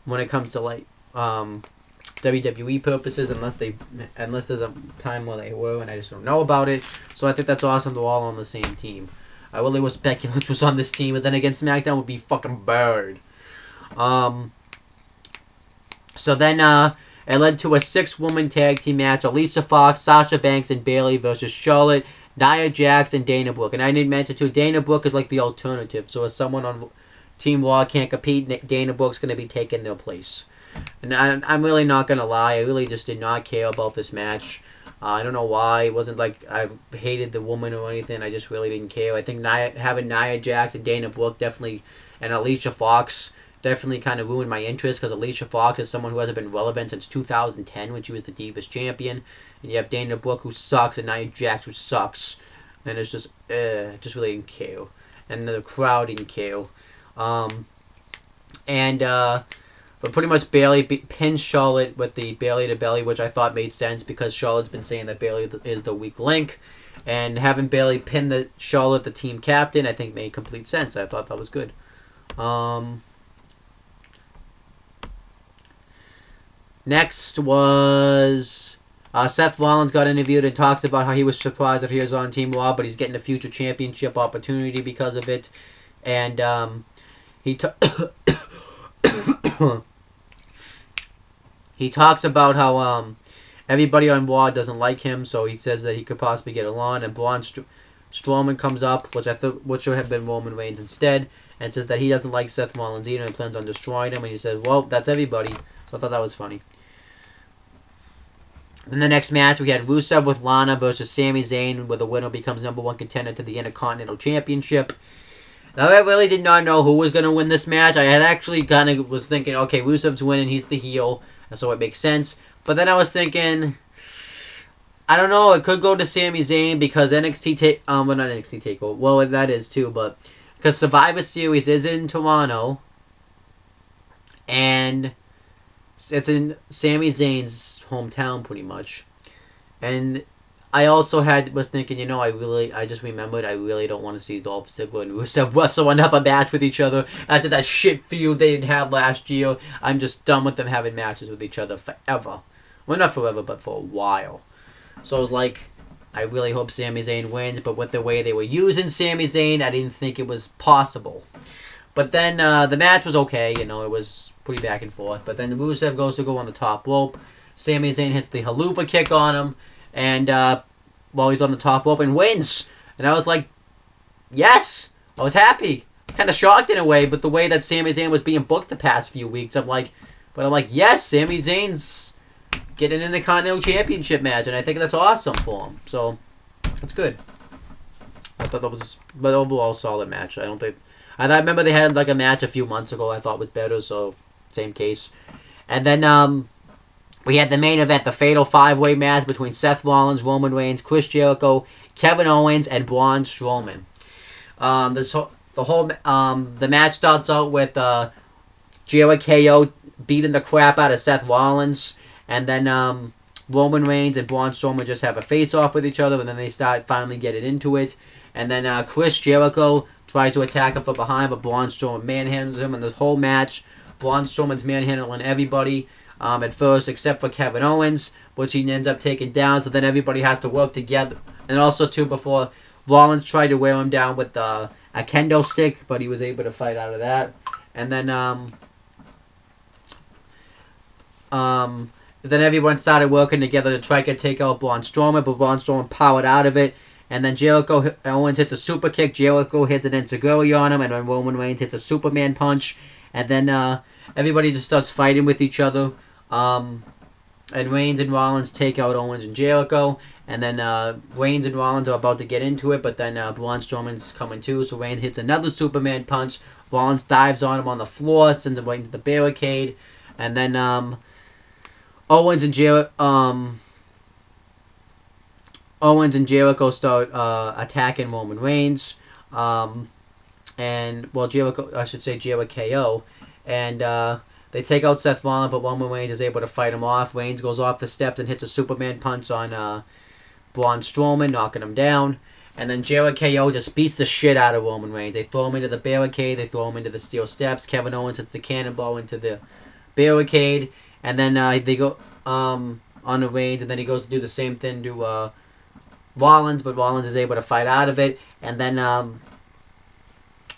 when it comes to like WWE purposes, unless there's a time where they were and I just don't know about it. So I think that's awesome. They're all on the same team. I really wish Becky Lynch was on this team, but then again, SmackDown would be fucking bird. So then it led to a 6-woman tag team match: Alicia Fox, Sasha Banks, and Bayley versus Charlotte, Nia Jax, and Dana Brooke. And I didn't mention too, Dana Brooke is like the alternative. So if someone on Team Raw can't compete, Dana Brooke's going to be taking their place. And I'm really not going to lie, I really just did not care about this match. I don't know why. It wasn't like I hated the woman or anything. I just really didn't care. I think having Nia Jax and Dana Brooke definitely, and Alicia Fox definitely kind of ruined my interest, because Alicia Fox is someone who hasn't been relevant since 2010 when she was the Divas Champion. And you have Dana Brooke, who sucks, and Nia Jax, who sucks. And it's just really didn't care. And the crowd didn't care. But pretty much Bayley pinned Charlotte with the Bayley to Belly, which I thought made sense because Charlotte's been saying that Bayley is the weak link. And having Bayley pin Charlotte, the team captain, I think made complete sense. I thought that was good. Next was Seth Rollins got interviewed and talks about how he was surprised that he was on Team Raw, but he's getting a future championship opportunity because of it. And he talks about how everybody on Raw doesn't like him, so he says that he could possibly get along. And Braun Strowman comes up, which should have been Roman Reigns instead, and says that he doesn't like Seth Rollins either and plans on destroying him. And he says, well, that's everybody. So I thought that was funny. In the next match, we had Rusev with Lana versus Sami Zayn, where the winner becomes #1 contender to the Intercontinental Championship. Now, I really did not know who was going to win this match. I had actually kind of was thinking, okay, Rusev's winning, he's the heel, so it makes sense. But then I was thinking, I don't know, it could go to Sami Zayn because well, not NXT TakeOver, well, that is too, but because Survivor Series is in Toronto, and it's in Sami Zayn's hometown, pretty much. And I also was thinking, you know, I just remembered, I really don't want to see Dolph Ziggler and Rusev wrestle another match with each other after that shit feud they didn't have last year. I'm just done with them having matches with each other forever. Well, not forever, but for a while. So I was like, I really hope Sami Zayn wins, but with the way they were using Sami Zayn, I didn't think it was possible. But then the match was okay, you know, it was pretty back and forth. But then Rusev goes to go on the top rope. Sami Zayn hits the haluva kick on him. And while he's on the top rope and wins. And I was like, yes! I was happy. Kind of shocked in a way, but the way that Sami Zayn was being booked the past few weeks, I'm like, yes, Sami Zayn's getting in the Continental Championship match, and I think that's awesome for him. So, that's good. I thought that was an overall solid match. I remember they had like a match a few months ago I thought was better, so same case. And then, we had the main event, the Fatal 5-Way match between Seth Rollins, Roman Reigns, Chris Jericho, Kevin Owens, and Braun Strowman. The match starts out with Jericho beating the crap out of Seth Rollins, and then Roman Reigns and Braun Strowman just have a face-off with each other, and then they start finally getting into it. And then Chris Jericho tries to attack him from behind, but Braun Strowman manhandles him. And this whole match, Braun Strowman's manhandling everybody. At first, except for Kevin Owens, which he ends up taking down, so then everybody has to work together. And also, too, before Rollins tried to wear him down with a kendo stick, but he was able to fight out of that. And then everyone started working together to try to take out Braun Strowman, but Braun Strowman powered out of it. And then Owens hits a super kick, Jericho hits an enziguri on him, and then Roman Reigns hits a Superman punch. And then everybody just starts fighting with each other. And Reigns and Rollins take out Owens and Jericho. And then Reigns and Rollins are about to get into it, but then Braun Strowman's coming too. So Reigns hits another Superman punch. Rollins dives on him on the floor, sends him right into the barricade. And then Owens and Jericho start attacking Roman Reigns. Jericho. And they take out Seth Rollins, but Roman Reigns is able to fight him off. Reigns goes off the steps and hits a Superman punch on Braun Strowman, knocking him down. And then Jericho just beats the shit out of Roman Reigns. They throw him into the barricade. They throw him into the steel steps. Kevin Owens hits the cannonball into the barricade. And then they go on the Reigns, and then he goes to do the same thing to Rollins, but Rollins is able to fight out of it. And then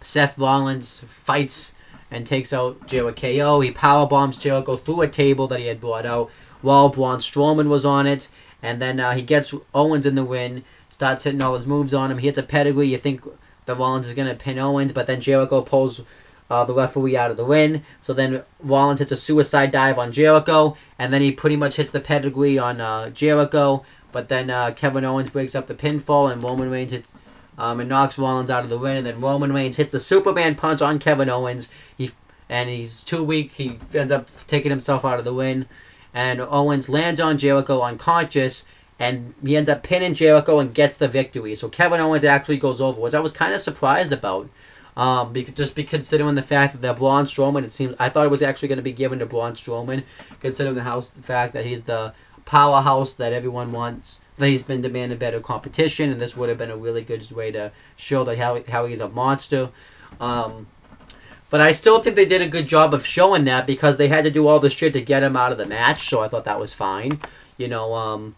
Seth Rollins fights and takes out Jericho. He powerbombs Jericho through a table that he had brought out while Braun Strowman was on it. And then he gets Owens in the win, starts hitting all his moves on him. He hits a pedigree. You think that Rollins is going to pin Owens, but then Jericho pulls the referee out of the win. So then Rollins hits a suicide dive on Jericho, and then he pretty much hits the pedigree on Jericho. But then Kevin Owens breaks up the pinfall, and Roman Reigns hits and knocks Rollins out of the ring. And then Roman Reigns hits the Superman punch on Kevin Owens. He's too weak. He ends up taking himself out of the ring. And Owens lands on Jericho unconscious, and he ends up pinning Jericho and gets the victory. So Kevin Owens actually goes over, which I was kind of surprised about. Considering the fact that Braun Strowman, I thought it was actually going to be given to Braun Strowman, considering the fact that he's the powerhouse that everyone wants, that he's been demanding better competition, and this would have been a really good way to show that how he's a monster. But I still think they did a good job of showing that, because they had to do all this shit to get him out of the match, so I thought that was fine. You know,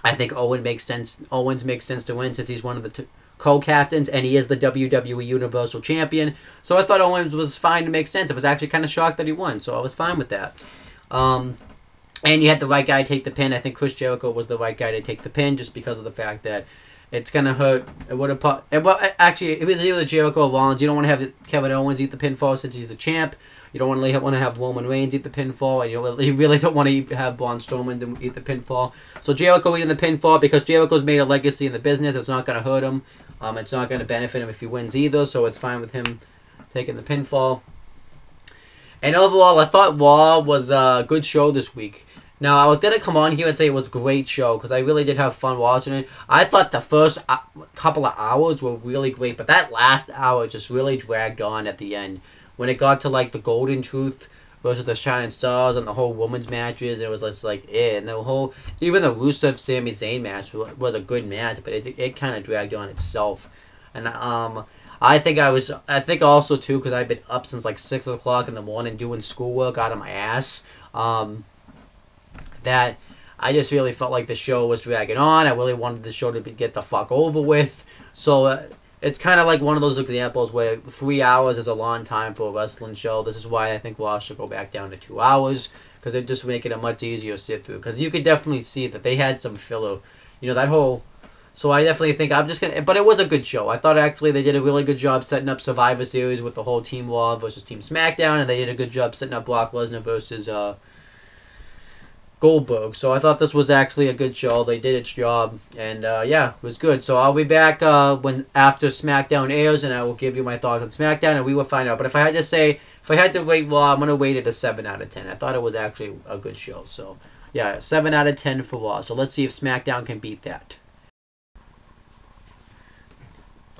I think Owens makes sense to win since he's one of the co-captains, and he is the WWE Universal Champion. So I thought Owens was fine to make sense. I was actually kind of shocked that he won, so I was fine with that. And you had the right guy take the pin. I think Chris Jericho was the right guy to take the pin, just because of the fact that it's gonna hurt. It would have well, actually, it was either Jericho or Rollins. You don't want to have Kevin Owens eat the pinfall since he's the champ. You don't want to have Roman Reigns eat the pinfall, and you really don't want to have Braun Strowman eat the pinfall. So Jericho eating the pinfall because Jericho's made a legacy in the business. It's not gonna hurt him. It's not gonna benefit him if he wins either. So it's fine with him taking the pinfall. And overall, I thought Raw was a good show this week. Now, I was going to come on here and say it was a great show because I really did have fun watching it. I thought the first couple of hours were really great, but that last hour just really dragged on at the end. When it got to, like, the Golden Truth versus the Shining Stars and the whole women's matches, it was just like, and the whole, even the Rusev-Sami Zayn match was a good match, but it kind of dragged on itself. And, I think also, too, because I've been up since, like, 6 o'clock in the morning doing schoolwork out of my ass, that I just really felt like the show was dragging on. I really wanted the show to get the fuck over with. So it's kind of like one of those examples where 3 hours is a long time for a wrestling show. This is why I think Raw should go back down to 2 hours, because it just make it a much easier sit through. Because you could definitely see that they had some filler. You know, that whole... So I definitely think I'm just going to... But it was a good show. I thought actually they did a really good job setting up Survivor Series with the whole Team Raw versus Team Smackdown, and they did a good job setting up Brock Lesnar versus... Goldberg. So I thought this was actually a good show. They did its job, and yeah, it was good. So I'll be back when after SmackDown airs, and I will give you my thoughts on SmackDown, and we will find out. But if I had to rate Raw, I'm gonna rate it a 7 out of 10. I thought it was actually a good show. So yeah, 7 out of 10 for Raw. So let's see if SmackDown can beat that.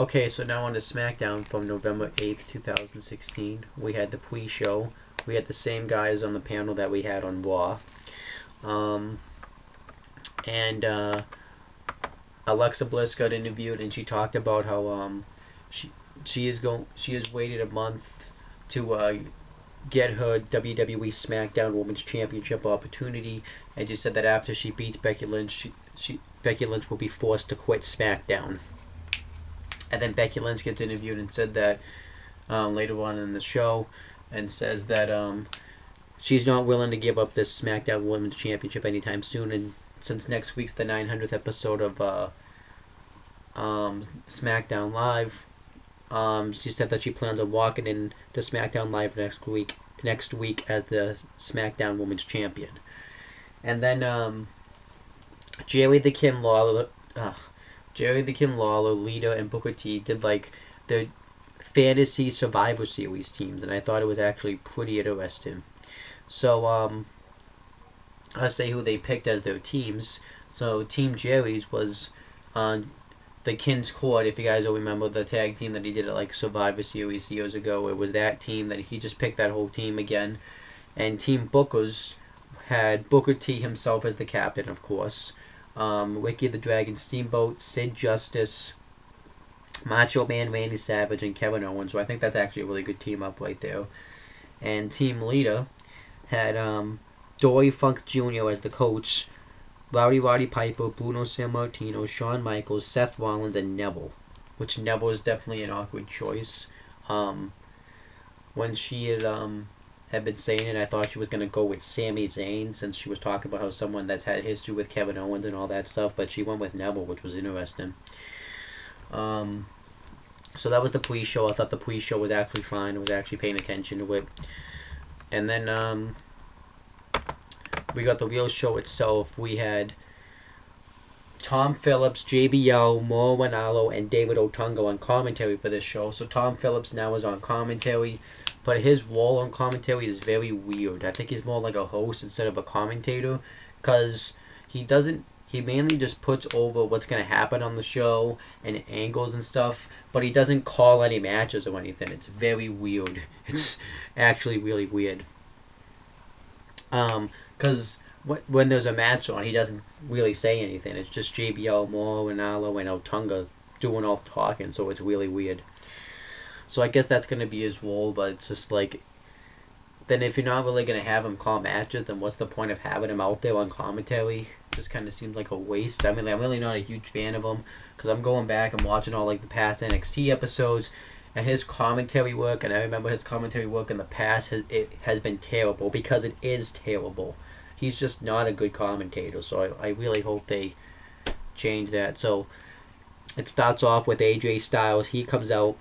Okay, so now on to SmackDown from November 8th, 2016. We had the pre-show. We had the same guys on the panel that we had on Raw. Alexa Bliss got interviewed, and she talked about how she has waited a month to get her WWE SmackDown Women's Championship opportunity, and she said that after she beats Becky Lynch, Becky Lynch will be forced to quit SmackDown. And then Becky Lynch gets interviewed and said that later on in the show, and says that she's not willing to give up this SmackDown Women's Championship anytime soon, and since next week's the 900th episode of SmackDown Live, she said that she plans on walking in to SmackDown Live next week as the SmackDown Women's Champion. And then Jerry the King Lawler, Lita, and Booker T did like the Fantasy Survivor Series teams, and I thought it was actually pretty interesting. So, I'll say who they picked as their teams. So, Team Jerry's was the King's Court. If you guys will remember the tag team that he did at like Survivor Series years ago, it was that team that he just picked that whole team again. And Team Booker's had Booker T himself as the captain, of course. Ricky the Dragon Steamboat, Sid Justice, Macho Man Randy Savage, and Kevin Owens. So I think that's actually a really good team up right there. And Team Lita had Dory Funk Jr. as the coach, Roddy Piper, Bruno Sammartino, Shawn Michaels, Seth Rollins, and Neville. Which Neville is definitely an awkward choice. When she had been saying it, I thought she was going to go with Sami Zayn, since she was talking about how someone that's had history with Kevin Owens and all that stuff, but she went with Neville, which was interesting. So that was the pre-show. I thought the pre-show was actually fine. I was actually paying attention to it. And then we got the real show itself. We had Tom Phillips, JBL, Mauro Ranallo, and David Otunga on commentary for this show. So Tom Phillips now is on commentary, but his role on commentary is very weird. I think he's more like a host instead of a commentator, because he mainly just puts over what's going to happen on the show and angles and stuff, but he doesn't call any matches or anything. It's very weird. It's actually really weird. Because when there's a match on, he doesn't really say anything. It's just JBL, Mauro Ranallo, and Otunga doing all the talking, so it's really weird. So I guess that's going to be his role, but it's just like, then if you're not really going to have him call matches, then what's the point of having him out there on commentary? Just kind of seems like a waste. I mean, I'm really not a huge fan of him, because I'm going back and watching all like the past NXT episodes, and his commentary work, and I remember his commentary work in the past, it has been terrible, because it is terrible. He's just not a good commentator, so I really hope they change that. So it starts off with AJ Styles. He comes out,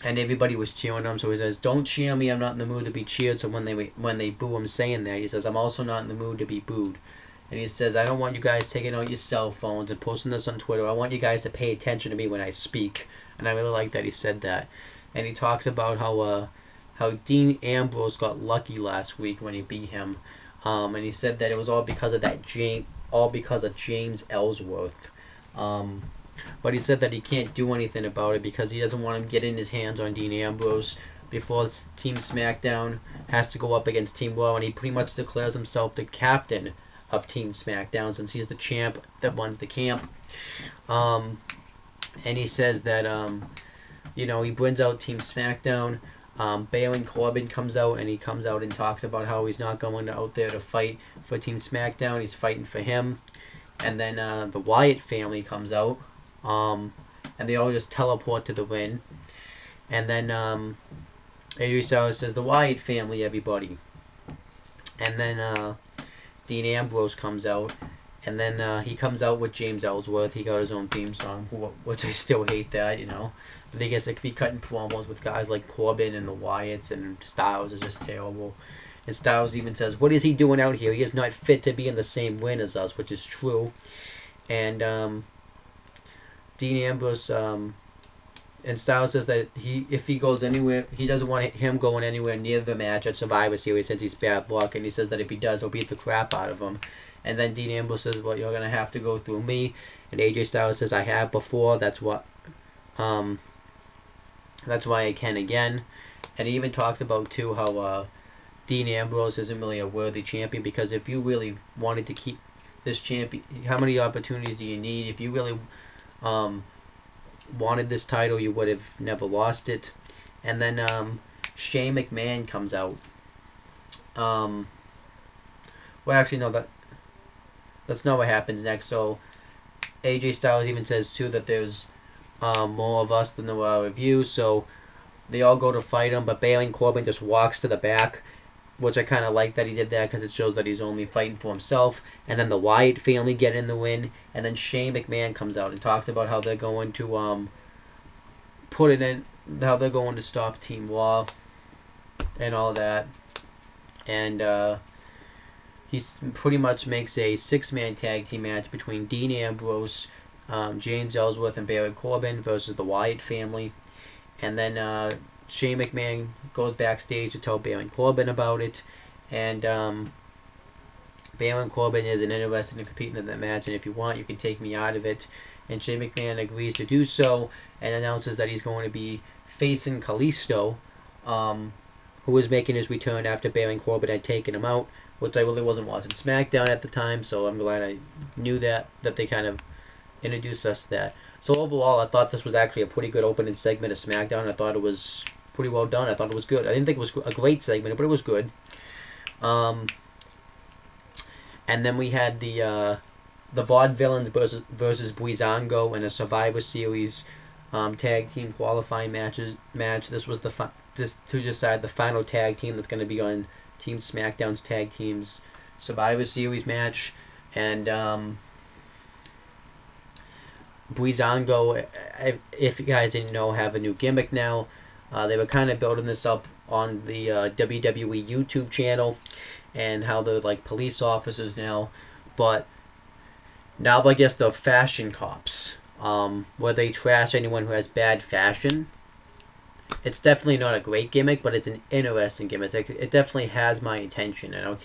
and everybody was cheering him. So he says, "Don't cheer me. I'm not in the mood to be cheered." So when they boo him saying that, he says, "I'm also not in the mood to be booed." And he says, "I don't want you guys taking out your cell phones and posting this on Twitter. I want you guys to pay attention to me when I speak." And I really like that he said that. And he talks about how Dean Ambrose got lucky last week when he beat him. And he said that it was all because of James Ellsworth. But he said that he can't do anything about it because he doesn't want him getting his hands on Dean Ambrose before Team Smackdown has to go up against Team Raw, and he pretty much declares himself the captain of Team Smackdown since he's the champ that runs the camp. And he says that, he brings out Team Smackdown. Baron Corbin comes out, and he comes out and talks about how he's not going out there to fight for Team Smackdown. He's fighting for him. And then the Wyatt family comes out. And they all just teleport to the ring. And then AJ Styles says, "The Wyatt family, everybody." And then Dean Ambrose comes out. And then he comes out with James Ellsworth. He got his own theme song, which I still hate that, But I guess it could be cutting promos with guys like Corbin and the Wyatts, and Styles is just terrible. And Styles even says, "What is he doing out here? He is not fit to be in the same ring as us," which is true. And Dean Ambrose and Styles says that if he goes anywhere, he doesn't want him going anywhere near the match at Survivor Series since he's bad luck. And he says that if he does, he'll beat the crap out of him. And then Dean Ambrose says, "Well, you're gonna have to go through me." And AJ Styles says, "I have before. That's why I can again." And he even talked about too how Dean Ambrose isn't really a worthy champion, because if you really wanted to keep this champion, how many opportunities do you need? If you really wanted this title, you would have never lost it. And then Shane McMahon comes out. Well, actually, no, that's not what happens next. So AJ Styles even says too that there's more of us than there are of you. So they all go to fight him, but Baron Corbin just walks to the back, which I kind of like that he did that because it shows that he's only fighting for himself. And then the Wyatt family get in the win, and then Shane McMahon comes out and talks about how they're going to how they're going to stop Team Raw and all that. And he pretty much makes a 6-man tag team match between Dean Ambrose, James Ellsworth, and Baron Corbin versus the Wyatt family. And then Shane McMahon goes backstage to tell Baron Corbin about it, and Baron Corbin isn't interested in competing in that match, and if you want, you can take me out of it. And Shane McMahon agrees to do so, and announces that he's going to be facing Kalisto, who was making his return after Baron Corbin had taken him out, which I really wasn't watching SmackDown at the time, so I'm glad I knew that they kind of introduced us to that. So overall, I thought this was actually a pretty good opening segment of SmackDown. I thought it was pretty well done. I thought it was good. I didn't think it was a great segment, but it was good. And then we had the Vaudevillains versus Breezango in a Survivor Series tag team qualifying match. This was just to decide the final tag team that's going to be on Team SmackDown's tag teams Survivor Series match. And Breezango, if you guys didn't know, have a new gimmick now. They were kind of building this up on the WWE YouTube channel, and how they're like police officers now. But now I guess they're fashion cops, where they trash anyone who has bad fashion. It's definitely not a great gimmick, but it's an interesting gimmick. It definitely has my attention, and I'll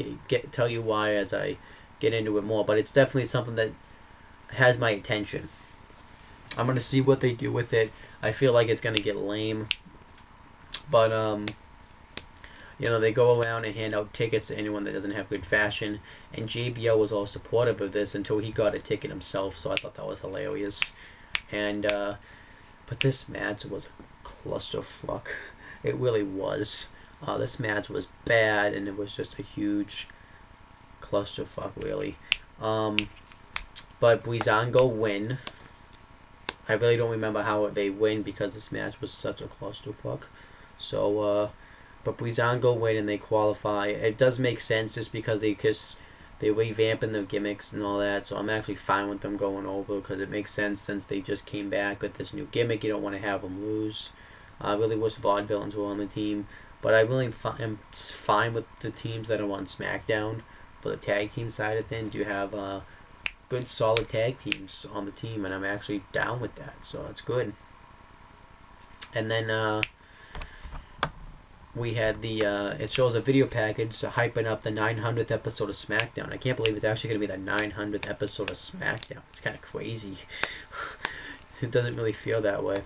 tell you why as I get into it more. But it's definitely something that has my attention. I'm going to see what they do with it. I feel like it's going to get lame. But, they go around and hand out tickets to anyone that doesn't have good fashion. And JBL was all supportive of this until he got a ticket himself. So I thought that was hilarious. And, but this match was a clusterfuck. It really was. This match was bad, and it was just a huge clusterfuck, really. But Breezango win. I really don't remember how they win because this match was such a clusterfuck. So, but Breezango win and they qualify. It does make sense just because they they're revamping their gimmicks and all that, so I'm actually fine with them going over because it makes sense since they just came back with this new gimmick. You don't want to have them lose. I really wish the Vaudevillains were on the team, but I really am fine with the teams that are on SmackDown. For the tag team side of things, you have good, solid tag teams on the team, and I'm actually down with that, so that's good. And then we had the, it shows a video package hyping up the 900th episode of SmackDown. I can't believe it's actually going to be the 900th episode of SmackDown. It's kind of crazy. It doesn't really feel that way.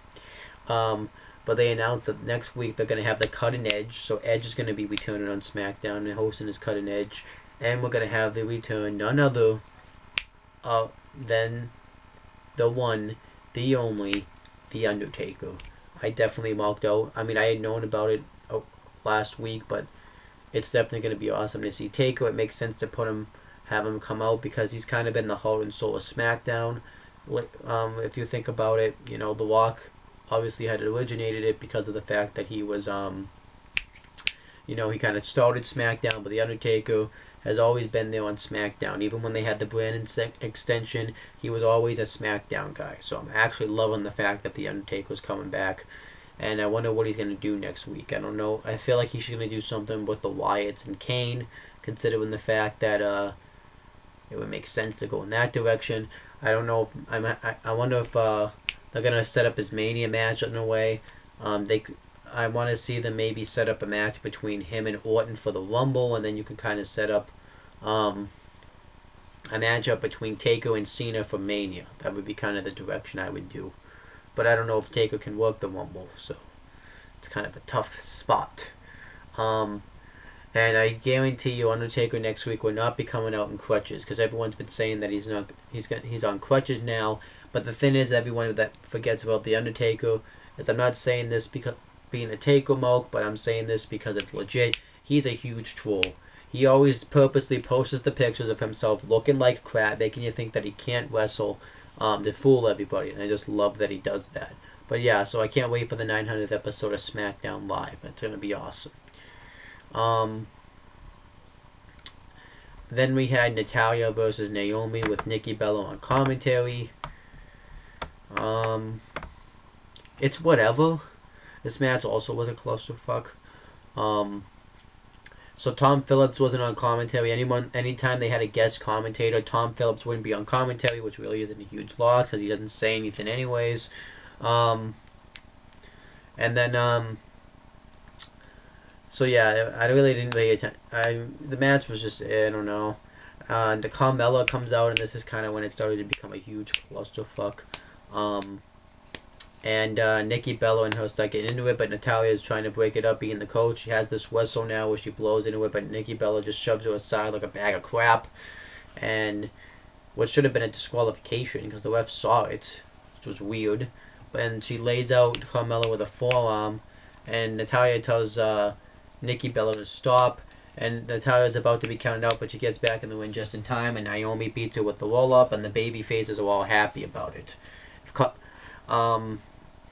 But they announced that next week they're going to have the Cutting Edge. So Edge is going to be returning on SmackDown and hosting his Cutting Edge. And we're going to have the return, none other than the one, the only, The Undertaker. I definitely marked out. I mean, I had known about it last week, but it's definitely going to be awesome to see Taker. It makes sense to have him come out because he's kind of been the heart and soul of SmackDown. If you think about it, you know, The Rock obviously had originated it because of the fact that he was, you know, he kind of started SmackDown, but The Undertaker has always been there on SmackDown. Even when they had the brand extension, he was always a SmackDown guy. So I'm actually loving the fact that The Undertaker's coming back. And I wonder what he's going to do next week. I don't know. I feel like he's going to do something with the Wyatts and Kane, considering the fact that it would make sense to go in that direction. I don't know if I wonder if they're going to set up his Mania match in a way. I want to see them maybe set up a match between him and Orton for the Rumble, and then you can kind of set up a matchup between Taker and Cena for Mania. That would be kind of the direction I would do. But I don't know if Taker can work the Rumble, so it's kind of a tough spot. And I guarantee you, Undertaker next week will not be coming out in crutches because everyone's been saying that he's on crutches now. But the thing is, everyone that forgets about the Undertaker is I'm not saying this because being a Taker milk, but I'm saying this because it's legit. He's a huge troll. He always purposely posts the pictures of himself looking like crap, making you think that he can't wrestle. To fool everybody, and I just love that he does that. But yeah, so I can't wait for the 900th episode of SmackDown Live. It's going to be awesome. Then we had Natalya versus Naomi with Nikki Bella on commentary. It's whatever. This match also was a clusterfuck. So Tom Phillips wasn't on commentary. Anytime they had a guest commentator, Tom Phillips wouldn't be on commentary, which really isn't a huge loss because he doesn't say anything anyways. And then, so yeah, I really didn't pay attention. The match was just, I don't know. The Carmella comes out, and this is kind of when it started to become a huge clusterfuck. And Nikki Bella and her start getting into it, but Natalya is trying to break it up, being the coach. She has this whistle now where she blows into it, but Nikki Bella just shoves her aside like a bag of crap. And what should have been a disqualification because the ref saw it, which was weird. And she lays out Carmella with a forearm, and Natalya tells Nikki Bella to stop. And Natalya's about to be counted out, but she gets back in the ring just in time, and Naomi beats her with the roll-up, and the baby faces are all happy about it.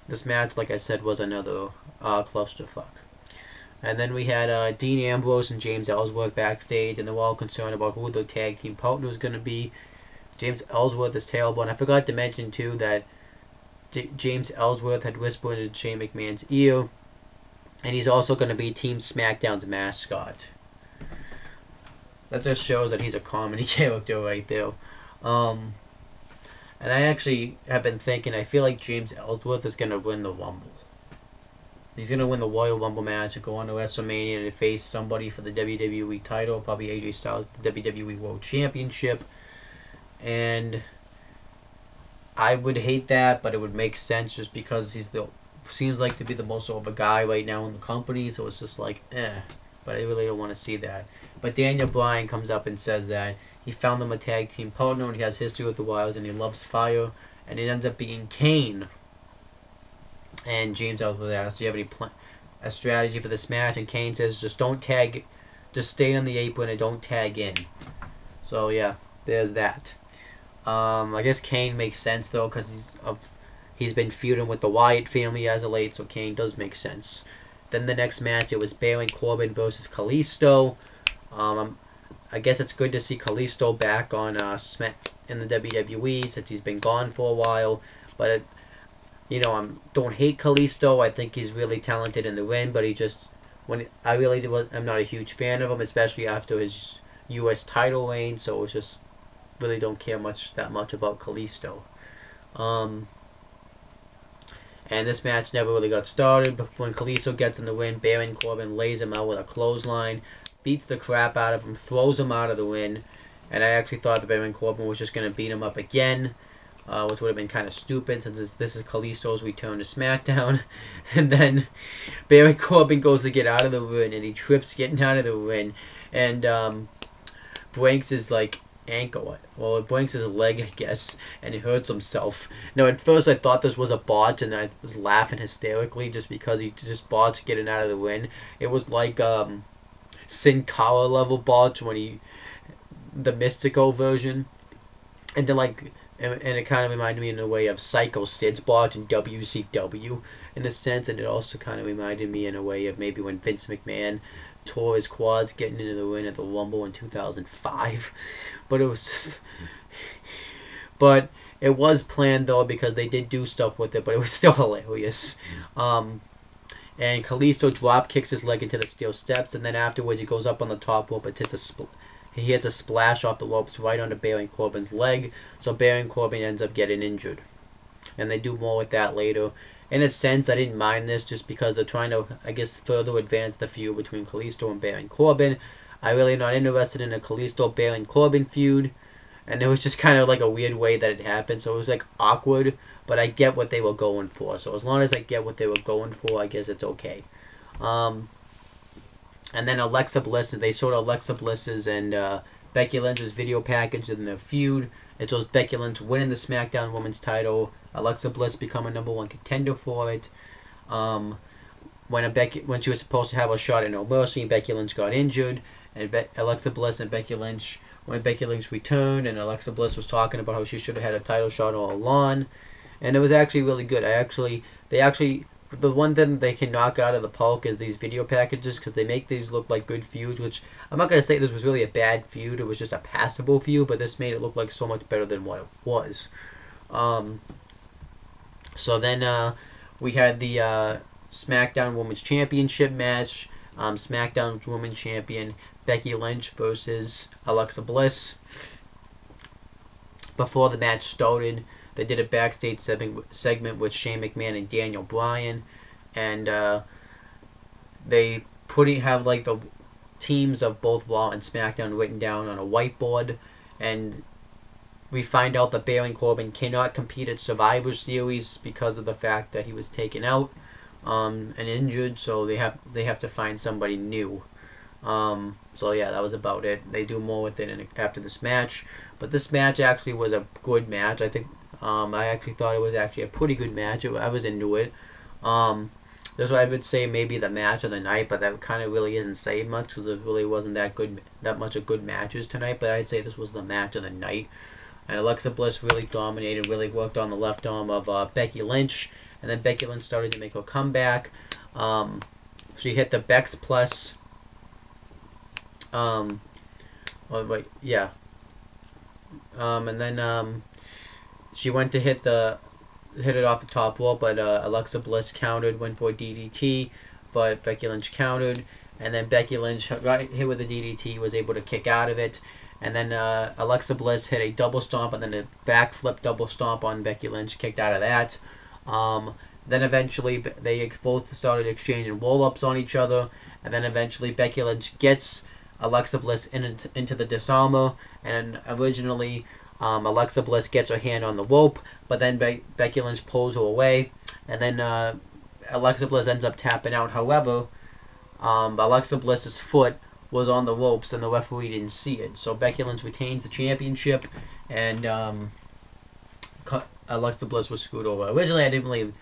This match, like I said, was another clusterfuck. And then we had Dean Ambrose and James Ellsworth backstage, and they were all concerned about who their tag team partner was going to be. James Ellsworth is terrible, and I forgot to mention, too, that James Ellsworth had whispered in Shane McMahon's ear, and he's also going to be Team SmackDown's mascot. That just shows that he's a comedy character right there. And I actually have been thinking, I feel like James Ellsworth is going to win the Rumble. He's going to win the Royal Rumble match and go on to WrestleMania to face somebody for the WWE title, probably AJ Styles for the WWE World Championship. And I would hate that, but it would make sense just because seems like to be the most over guy right now in the company, so it's just like, but I really don't want to see that. But Daniel Bryan comes up and says that he found them a tag team partner, and he has history with the Wilds, and he loves fire, and it ends up being Kane. And James Ellsworth asks, do you have any a strategy for this match? And Kane says, just stay on the apron and don't tag in. So yeah, there's that. I guess Kane makes sense though, because he's been feuding with the Wyatt family as of late, so Kane does make sense. Then the next match, it was Baron Corbin versus Kalisto. I guess it's good to see Kalisto back on in the WWE since he's been gone for a while. But you know, I don't hate Kalisto. I think he's really talented in the ring, but I'm not a huge fan of him, especially after his U.S. title reign. So it's just really don't care that much about Kalisto. And this match never really got started. But when Kalisto gets in the ring, Baron Corbin lays him out with a clothesline, beats the crap out of him, throws him out of the ring. And I actually thought that Baron Corbin was just going to beat him up again, which would have been kind of stupid since this is Kalisto's return to SmackDown. And then Baron Corbin goes to get out of the ring, and he trips getting out of the ring. And breaks his ankle. Well, it breaks his leg, I guess, and he hurts himself. Now, at first I thought this was a botch, and I was laughing hysterically just because he just botched getting out of the ring. It was like Sin Cara level botch when the Mystico version, and then and it kind of reminded me in a way of Psycho Sid's botch in WCW in a sense, and it also kind of reminded me in a way of maybe when Vince McMahon tore his quads getting into the ring at the Rumble in 2005. But it was just... But it was planned, though, because they did do stuff with it, but it was still hilarious. And Kalisto drop kicks his leg into the steel steps, and then afterwards he goes up on the top rope and he hits a splash off the ropes right onto Baron Corbin's leg, so Baron Corbin ends up getting injured. And they do more with that later. In a sense, I didn't mind this just because they're trying to, I guess, further advance the feud between Kalisto and Baron Corbin. I'm really not interested in a Kalisto-Baron Corbin feud. And it was just kind of like a weird way that it happened. So it was like awkward, but I get what they were going for. So as long as I get what they were going for, I guess it's okay. And then Alexa Bliss, they showed Alexa Bliss's and Becky Lynch's video package in the feud. It shows Becky Lynch winning the SmackDown Women's title, Alexa Bliss becoming #1 contender for it. When she was supposed to have a shot at No Mercy, Becky Lynch got injured, and Alexa Bliss and Becky Lynch, when Becky Lynch returned, and Alexa Bliss was talking about how she should have had a title shot all along, and it was actually really good. The one thing they can knock out of the park is these video packages, because they make these look like good feuds, which I'm not going to say this was really a bad feud. It was just a passable feud, but this made it look like so much better than what it was. So then we had the SmackDown Women's Championship match. SmackDown Women's Champion Becky Lynch versus Alexa Bliss. Before the match started, they did a backstage segment with Shane McMahon and Daniel Bryan, and they have like the teams of both Raw and SmackDown written down on a whiteboard, and we find out that Baron Corbin cannot compete at Survivor Series because of the fact that he was taken out and injured, so they have to find somebody new. So yeah, that was about it. They do more with it after this match, but this match actually was a good match. I think I actually thought it was actually a pretty good match. I was into it. That's why I would say maybe the match of the night, but that kind of really isn't saying much, so there really wasn't that much of good matches tonight. But I'd say this was the match of the night. And Alexa Bliss really dominated, really worked on the left arm of Becky Lynch, and then Becky Lynch started to make her comeback. She hit the Bex Plus. And then she went to hit it off the top rope, but Alexa Bliss countered, went for a DDT, but Becky Lynch countered, and then Becky Lynch got hit with the DDT, was able to kick out of it, and then Alexa Bliss hit a double stomp and then a backflip double stomp on Becky Lynch, kicked out of that. Then eventually they both started exchanging roll-ups on each other, and then eventually Becky Lynch gets Alexa Bliss into the disarmer, and originally Alexa Bliss gets her hand on the rope, but then Becky Lynch pulls her away, and then Alexa Bliss ends up tapping out. However, Alexa Bliss's foot was on the ropes, and the referee didn't see it, so Becky Lynch retains the championship, and Alexa Bliss was screwed over. Originally, I didn't really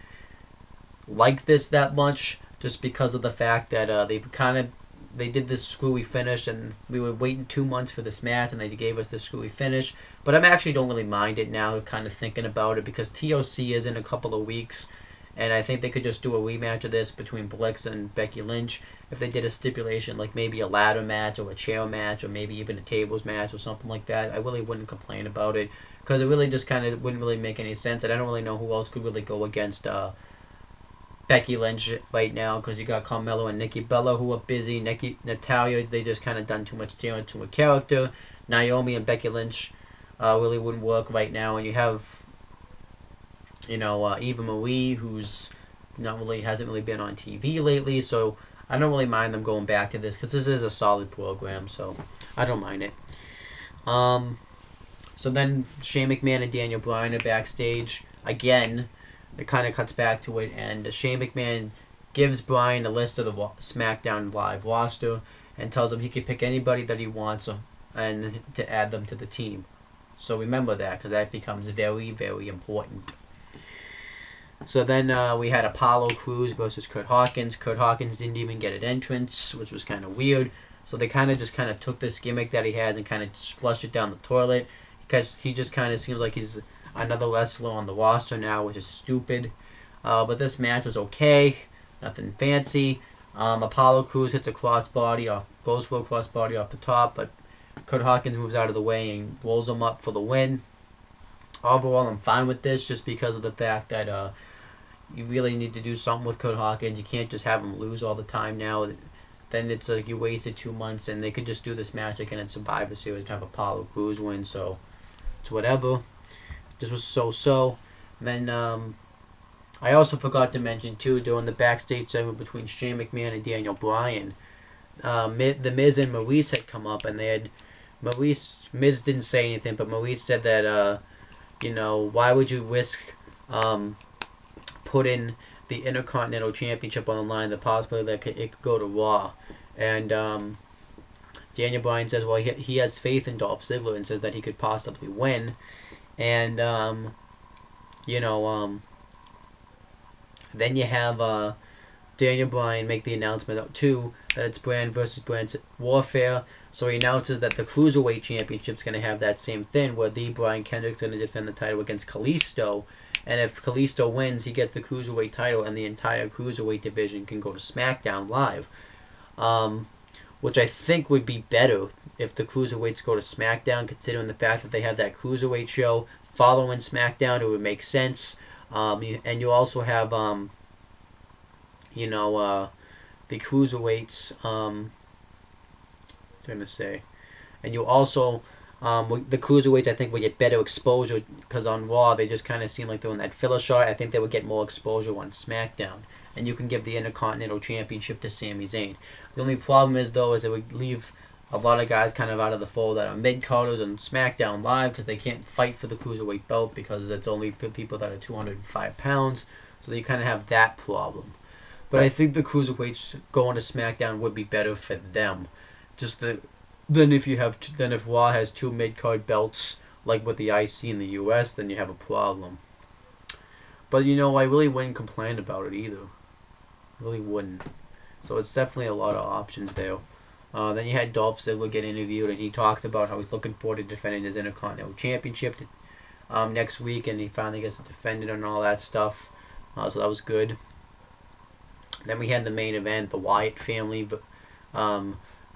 like this that much, just because of the fact that they did this screwy finish, and we were waiting 2 months for this match, and they gave us this screwy finish. But I actually don't really mind it now, kind of thinking about it, because TLC is in a couple of weeks, And I think they could just do a rematch of this between Blix and Becky Lynch if they did a stipulation, like maybe a ladder match or a chair match or maybe even a tables match or something like that. I really wouldn't complain about it because it really just kind of wouldn't really make any sense. And I don't really know who else could really go against Becky Lynch right now because you got Carmelo and Nikki Bella who are busy. Natalia, they just kind of done too much damage to her character. Naomi and Becky Lynch really wouldn't work right now. And you have, Eva Marie, who's hasn't really been on TV lately, so I don't really mind them going back to this because this is a solid program, so I don't mind it. So then Shane McMahon and Daniel Bryan are backstage again. It kind of cuts back to it, and Shane McMahon gives Bryan a list of the SmackDown Live roster and tells him he can pick anybody that he wants and to add them to the team. So remember that because that becomes very, very important. So then we had Apollo Crews versus Kurt Hawkins. Kurt Hawkins didn't even get an entrance, which was kind of weird. So they kind of took this gimmick that he has and kind of flushed it down the toilet. Because he just kind of seems like he's another wrestler on the roster now, which is stupid. But this match was okay. Nothing fancy. Apollo Crews hits a crossbody off, goes for a crossbody off the top, but Kurt Hawkins moves out of the way and rolls him up for the win. Overall, I'm fine with this just because of the fact that you really need to do something with Kurt Hawkins. You can't just have him lose all the time now. Then it's like you wasted 2 months, and they could just do this match again in Survivor Series and have Apollo Crews win. So it's whatever. This was so-so. Then I also forgot to mention too during the backstage segment between Shane McMahon and Daniel Bryan, the Miz and Maurice had come up, and they had Miz didn't say anything, but Maurice said that why would you risk putting the Intercontinental Championship on the line, the possibility that it could go to Raw. And Daniel Bryan says, well, he has faith in Dolph Ziggler and says that he could possibly win. And, then you have Daniel Bryan make the announcement, too, that it's brand versus brand warfare. So he announces that the Cruiserweight Championship is going to have that same thing, where the Brian Kendrick's going to defend the title against Kalisto. And if Kalisto wins, he gets the Cruiserweight title, and the entire Cruiserweight division can go to SmackDown Live. Which I think would be better if the Cruiserweights go to SmackDown, considering the fact that they have that Cruiserweight show following SmackDown. It would make sense. And you also have, the Cruiserweights, and you also, the Cruiserweights, I think, would get better exposure, because on Raw, they just kind of seem like they're in that filler shot. I think they would get more exposure on SmackDown. And you can give the Intercontinental Championship to Sami Zayn. The only problem is, though, is it would leave a lot of guys kind of out of the fold that are mid-carders on SmackDown Live, because they can't fight for the Cruiserweight belt, because it's only people that are 205 pounds. So you kind of have that problem. But I think the Cruiserweights going to SmackDown would be better for them. Then if Raw has 2 mid-card belts, like with the IC in the US, then you have a problem. But, I really wouldn't complain about it either. Really wouldn't. So it's definitely a lot of options there. Then you had Dolph Ziggler get interviewed, and he talked about how he's looking forward to defending his Intercontinental Championship next week, and he finally gets to defend it and all that stuff. So that was good. Then we had the main event, the Wyatt family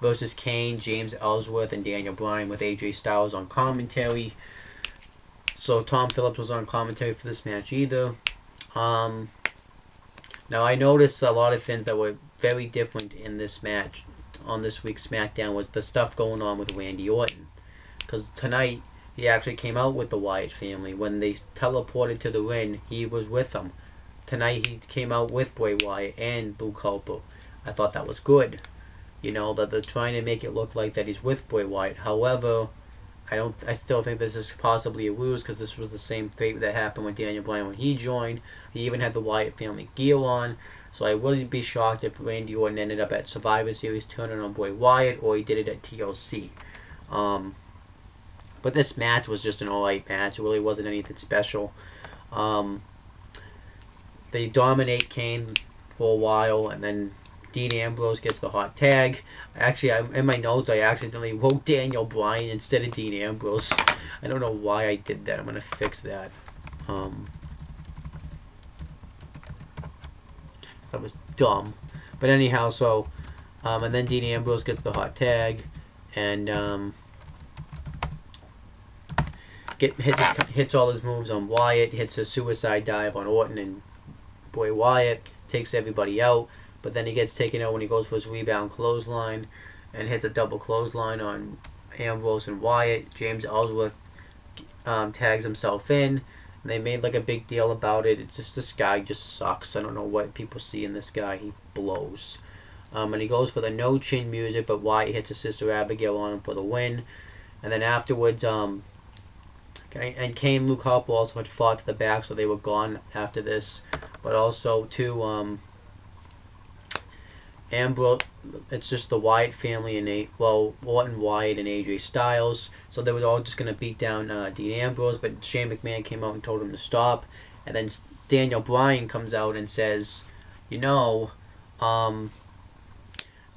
versus Kane, James Ellsworth, and Daniel Bryan, with AJ Styles on commentary. So Tom Phillips was on commentary for this match either. Now I noticed a lot of things that were very different in this match on this week's SmackDown was the stuff going on with Randy Orton. Because tonight he actually came out with the Wyatt family. When they teleported to the ring, he was with them. Tonight he came out with Bray Wyatt and Luke Harper. I thought that was good. That they're trying to make it look like that he's with Bray Wyatt. However, I still think this is possibly a ruse, because this was the same fate that happened with Daniel Bryan when he joined. He even had the Wyatt family gear on. So I wouldn't be shocked if Randy Orton ended up at Survivor Series turning on Bray Wyatt, or he did it at TLC. But this match was just an alright match. It really wasn't anything special. They dominate Kane for a while, and then Dean Ambrose gets the hot tag. Actually, in my notes, I accidentally wrote Daniel Bryan instead of Dean Ambrose. I don't know why I did that. I'm going to fix that. thought it was dumb. But anyhow, so and then Dean Ambrose gets the hot tag, and hits all his moves on Wyatt, hits a suicide dive on Orton, and boy Wyatt takes everybody out. But then he gets taken out when he goes for his rebound clothesline, and hits a double clothesline on Ambrose and Wyatt. James Ellsworth tags himself in. And they made like a big deal about it. It's just this guy just sucks. I don't know what people see in this guy. He blows. And he goes for the no chin music, but Wyatt hits his sister Abigail on him for the win. And then afterwards, and Kane and Luke Harper also had fought to the back, so they were gone after this. But also, too, Ambrose, it's just the Wyatt family and Orton, Wyatt, and AJ Styles. So they were all just going to beat down Dean Ambrose, but Shane McMahon came out and told him to stop. And then Daniel Bryan comes out and says, you know,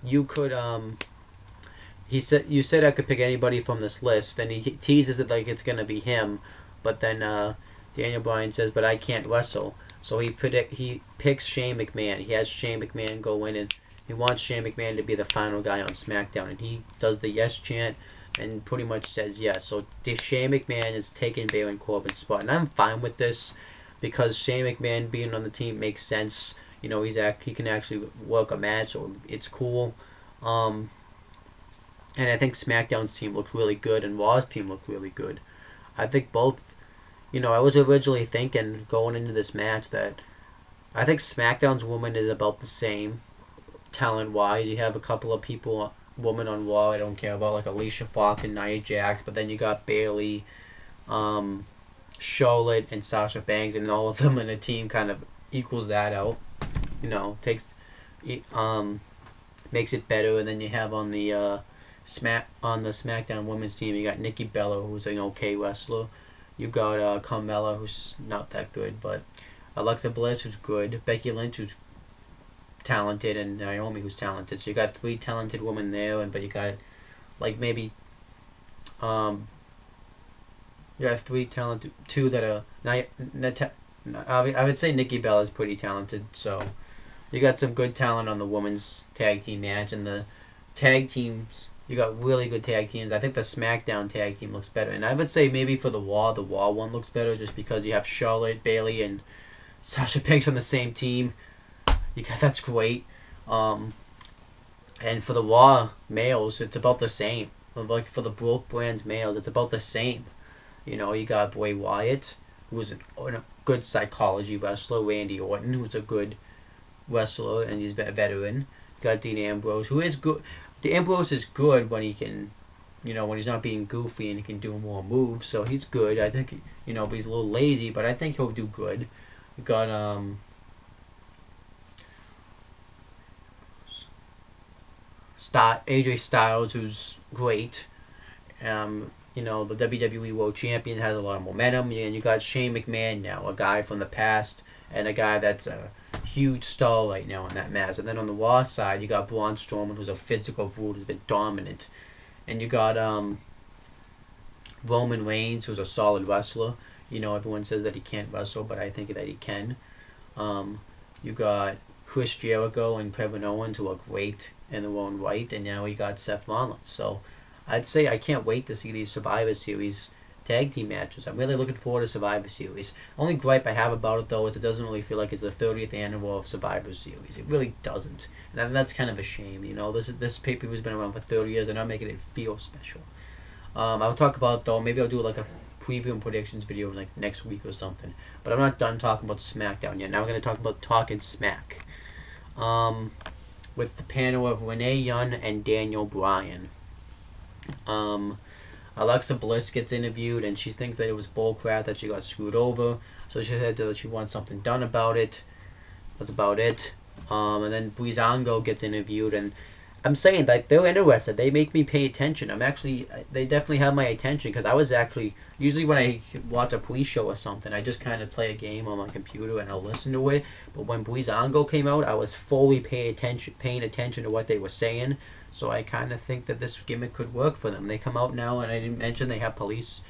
you could, you said I could pick anybody from this list, and he teases it like it's going to be him. But then Daniel Bryan says, but I can't wrestle. So he picks Shane McMahon. He has Shane McMahon go in, and he wants Shane McMahon to be the final guy on SmackDown. And he does the yes chant and pretty much says yes. So Shane McMahon is taking Baron Corbin's spot. And I'm fine with this because Shane McMahon being on the team makes sense. You know, he can actually work a match, so it's cool. And I think SmackDown's team looked really good, and Raw's team looked really good. I think both, you know, I was originally thinking going into this match that I think SmackDown's woman is about the same talent-wise. You have a couple of women on Raw I don't care about, like Alicia Fox and Nia Jax, but then you got Bayley, Charlotte, and Sasha Banks, and all of them in a team kind of equals that out. You know, makes it better. And then you have on the SmackDown women's team, you got Nikki Bella, who's an okay wrestler. You got Carmella, who's not that good, but Alexa Bliss, who's good. Becky Lynch, who's talented, and Naomi, who's talented. So you got 3 talented women there, but you got like maybe you got 3 talented, 2 that are I would say Nikki Bella is pretty talented. So you got some good talent on the women's tag team match, and the tag teams, you got really good tag teams. I think the SmackDown tag team looks better, and I would say maybe for the Raw one looks better just because you have Charlotte, Bayley, and Sasha Banks on the same team. That's great. And for the Raw males, it's about the same. Like for the both brands males, it's about the same. You know, you got Bray Wyatt, who's a good psychology wrestler. Randy Orton, who's a good wrestler, and he's a veteran. You got Dean Ambrose, who is good. The Ambrose is good when he can, you know, when he's not being goofy and he can do more moves. So he's good. I think, you know, but he's a little lazy, but I think he'll do good. You got AJ Styles, who's great. You know, the WWE World Champion has a lot of momentum, and you got Shane McMahon now, a guy from the past, and a guy that's a huge star right now in that match. And then on the Raw side, you got Braun Strowman, who's a physical brute, who's been dominant, and you got Roman Reigns, who's a solid wrestler. You know, everyone says that he can't wrestle, but I think that he can. You got Chris Jericho and Kevin Owens, who are great in their own right, and now we got Seth Rollins. So I'd say I can't wait to see these Survivor Series tag team matches. I'm really looking forward to Survivor Series. Only gripe I have about it, though, is it doesn't really feel like it's the 30th annual of Survivor Series. It really doesn't, and that's kind of a shame. You know, this pay-per-view has been around for 30 years, and I'm making it feel special. I'll talk about, though, maybe I'll do like a preview and predictions video like next week or something. But I'm not done talking about SmackDown yet. Now we're going to talk about Talking Smack. With the panel of Renee Young and Daniel Bryan. Alexa Bliss gets interviewed, and she thinks that it was bullcrap, that she got screwed over. So she said that she wants something done about it. That's about it. And then Breezango gets interviewed, and I'm saying that they're interested. They make me pay attention. They definitely have my attention, because I was actually, usually when I watch a police show or something, I just kind of play a game on my computer and I'll listen to it. But when Breezango came out, I was fully paying attention to what they were saying. So I kind of think that this gimmick could work for them. They come out now, and I didn't mention they have police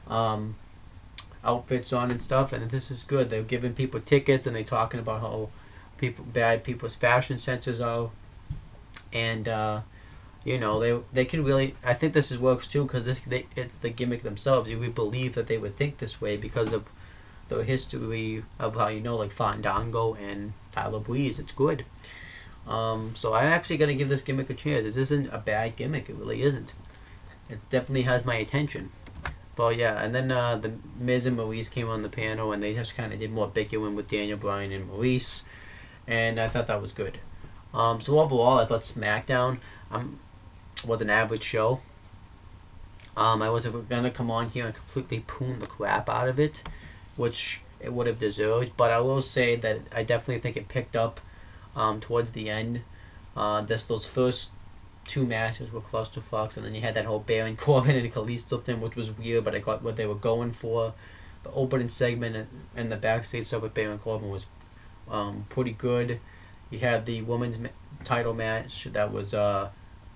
outfits on and stuff, and this is good. They're giving people tickets, and they're talking about how bad people's fashion senses are, and you know, they can really. I think this works too because it's the gimmick themselves. You would believe that they would think this way because of the history of how, you know, like Fandango and Tyler Breeze. It's good. So I'm actually gonna give this gimmick a chance. This isn't a bad gimmick. It really isn't. It definitely has my attention. But yeah, and then the Miz and Maurice came on the panel, and they just kind of did more bickering with Daniel Bryan and Maurice, and I thought that was good. So overall, I thought Smackdown was an average show. I was gonna come on here and completely poon the crap out of it, which it would have deserved. But I will say that I definitely think it picked up towards the end. Those first two matches were clusterfucks, and then you had that whole Baron Corbin and Kalisto thing, which was weird, but I got what they were going for. The opening segment and the backstage stuff with Baron Corbin was pretty good. You had the women's title match that was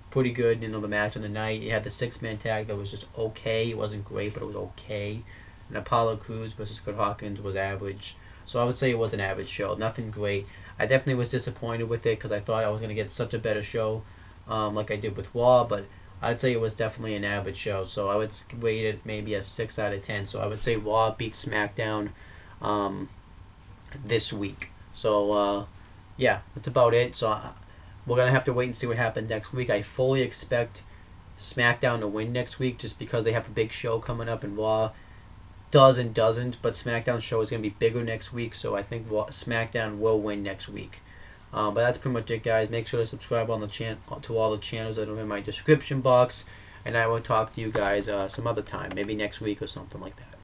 pretty good, you know, the match of the night. You had the 6-man tag that was just okay. It wasn't great, but it was okay. And Apollo Crews versus Kurt Hawkins was average. So I would say it was an average show. Nothing great. I definitely was disappointed with it because I thought I was going to get such a better show like I did with Raw, but I'd say it was definitely an average show. So I would rate it maybe a 6 out of 10. So I would say Raw beat SmackDown this week. So yeah, that's about it. So we're going to have to wait and see what happens next week. I fully expect SmackDown to win next week just because they have a big show coming up, and Raw does and doesn't, but SmackDown's show is going to be bigger next week, so I think SmackDown will win next week. But that's pretty much it, guys. Make sure to subscribe on the to all the channels that are in my description box, and I will talk to you guys some other time, maybe next week or something like that.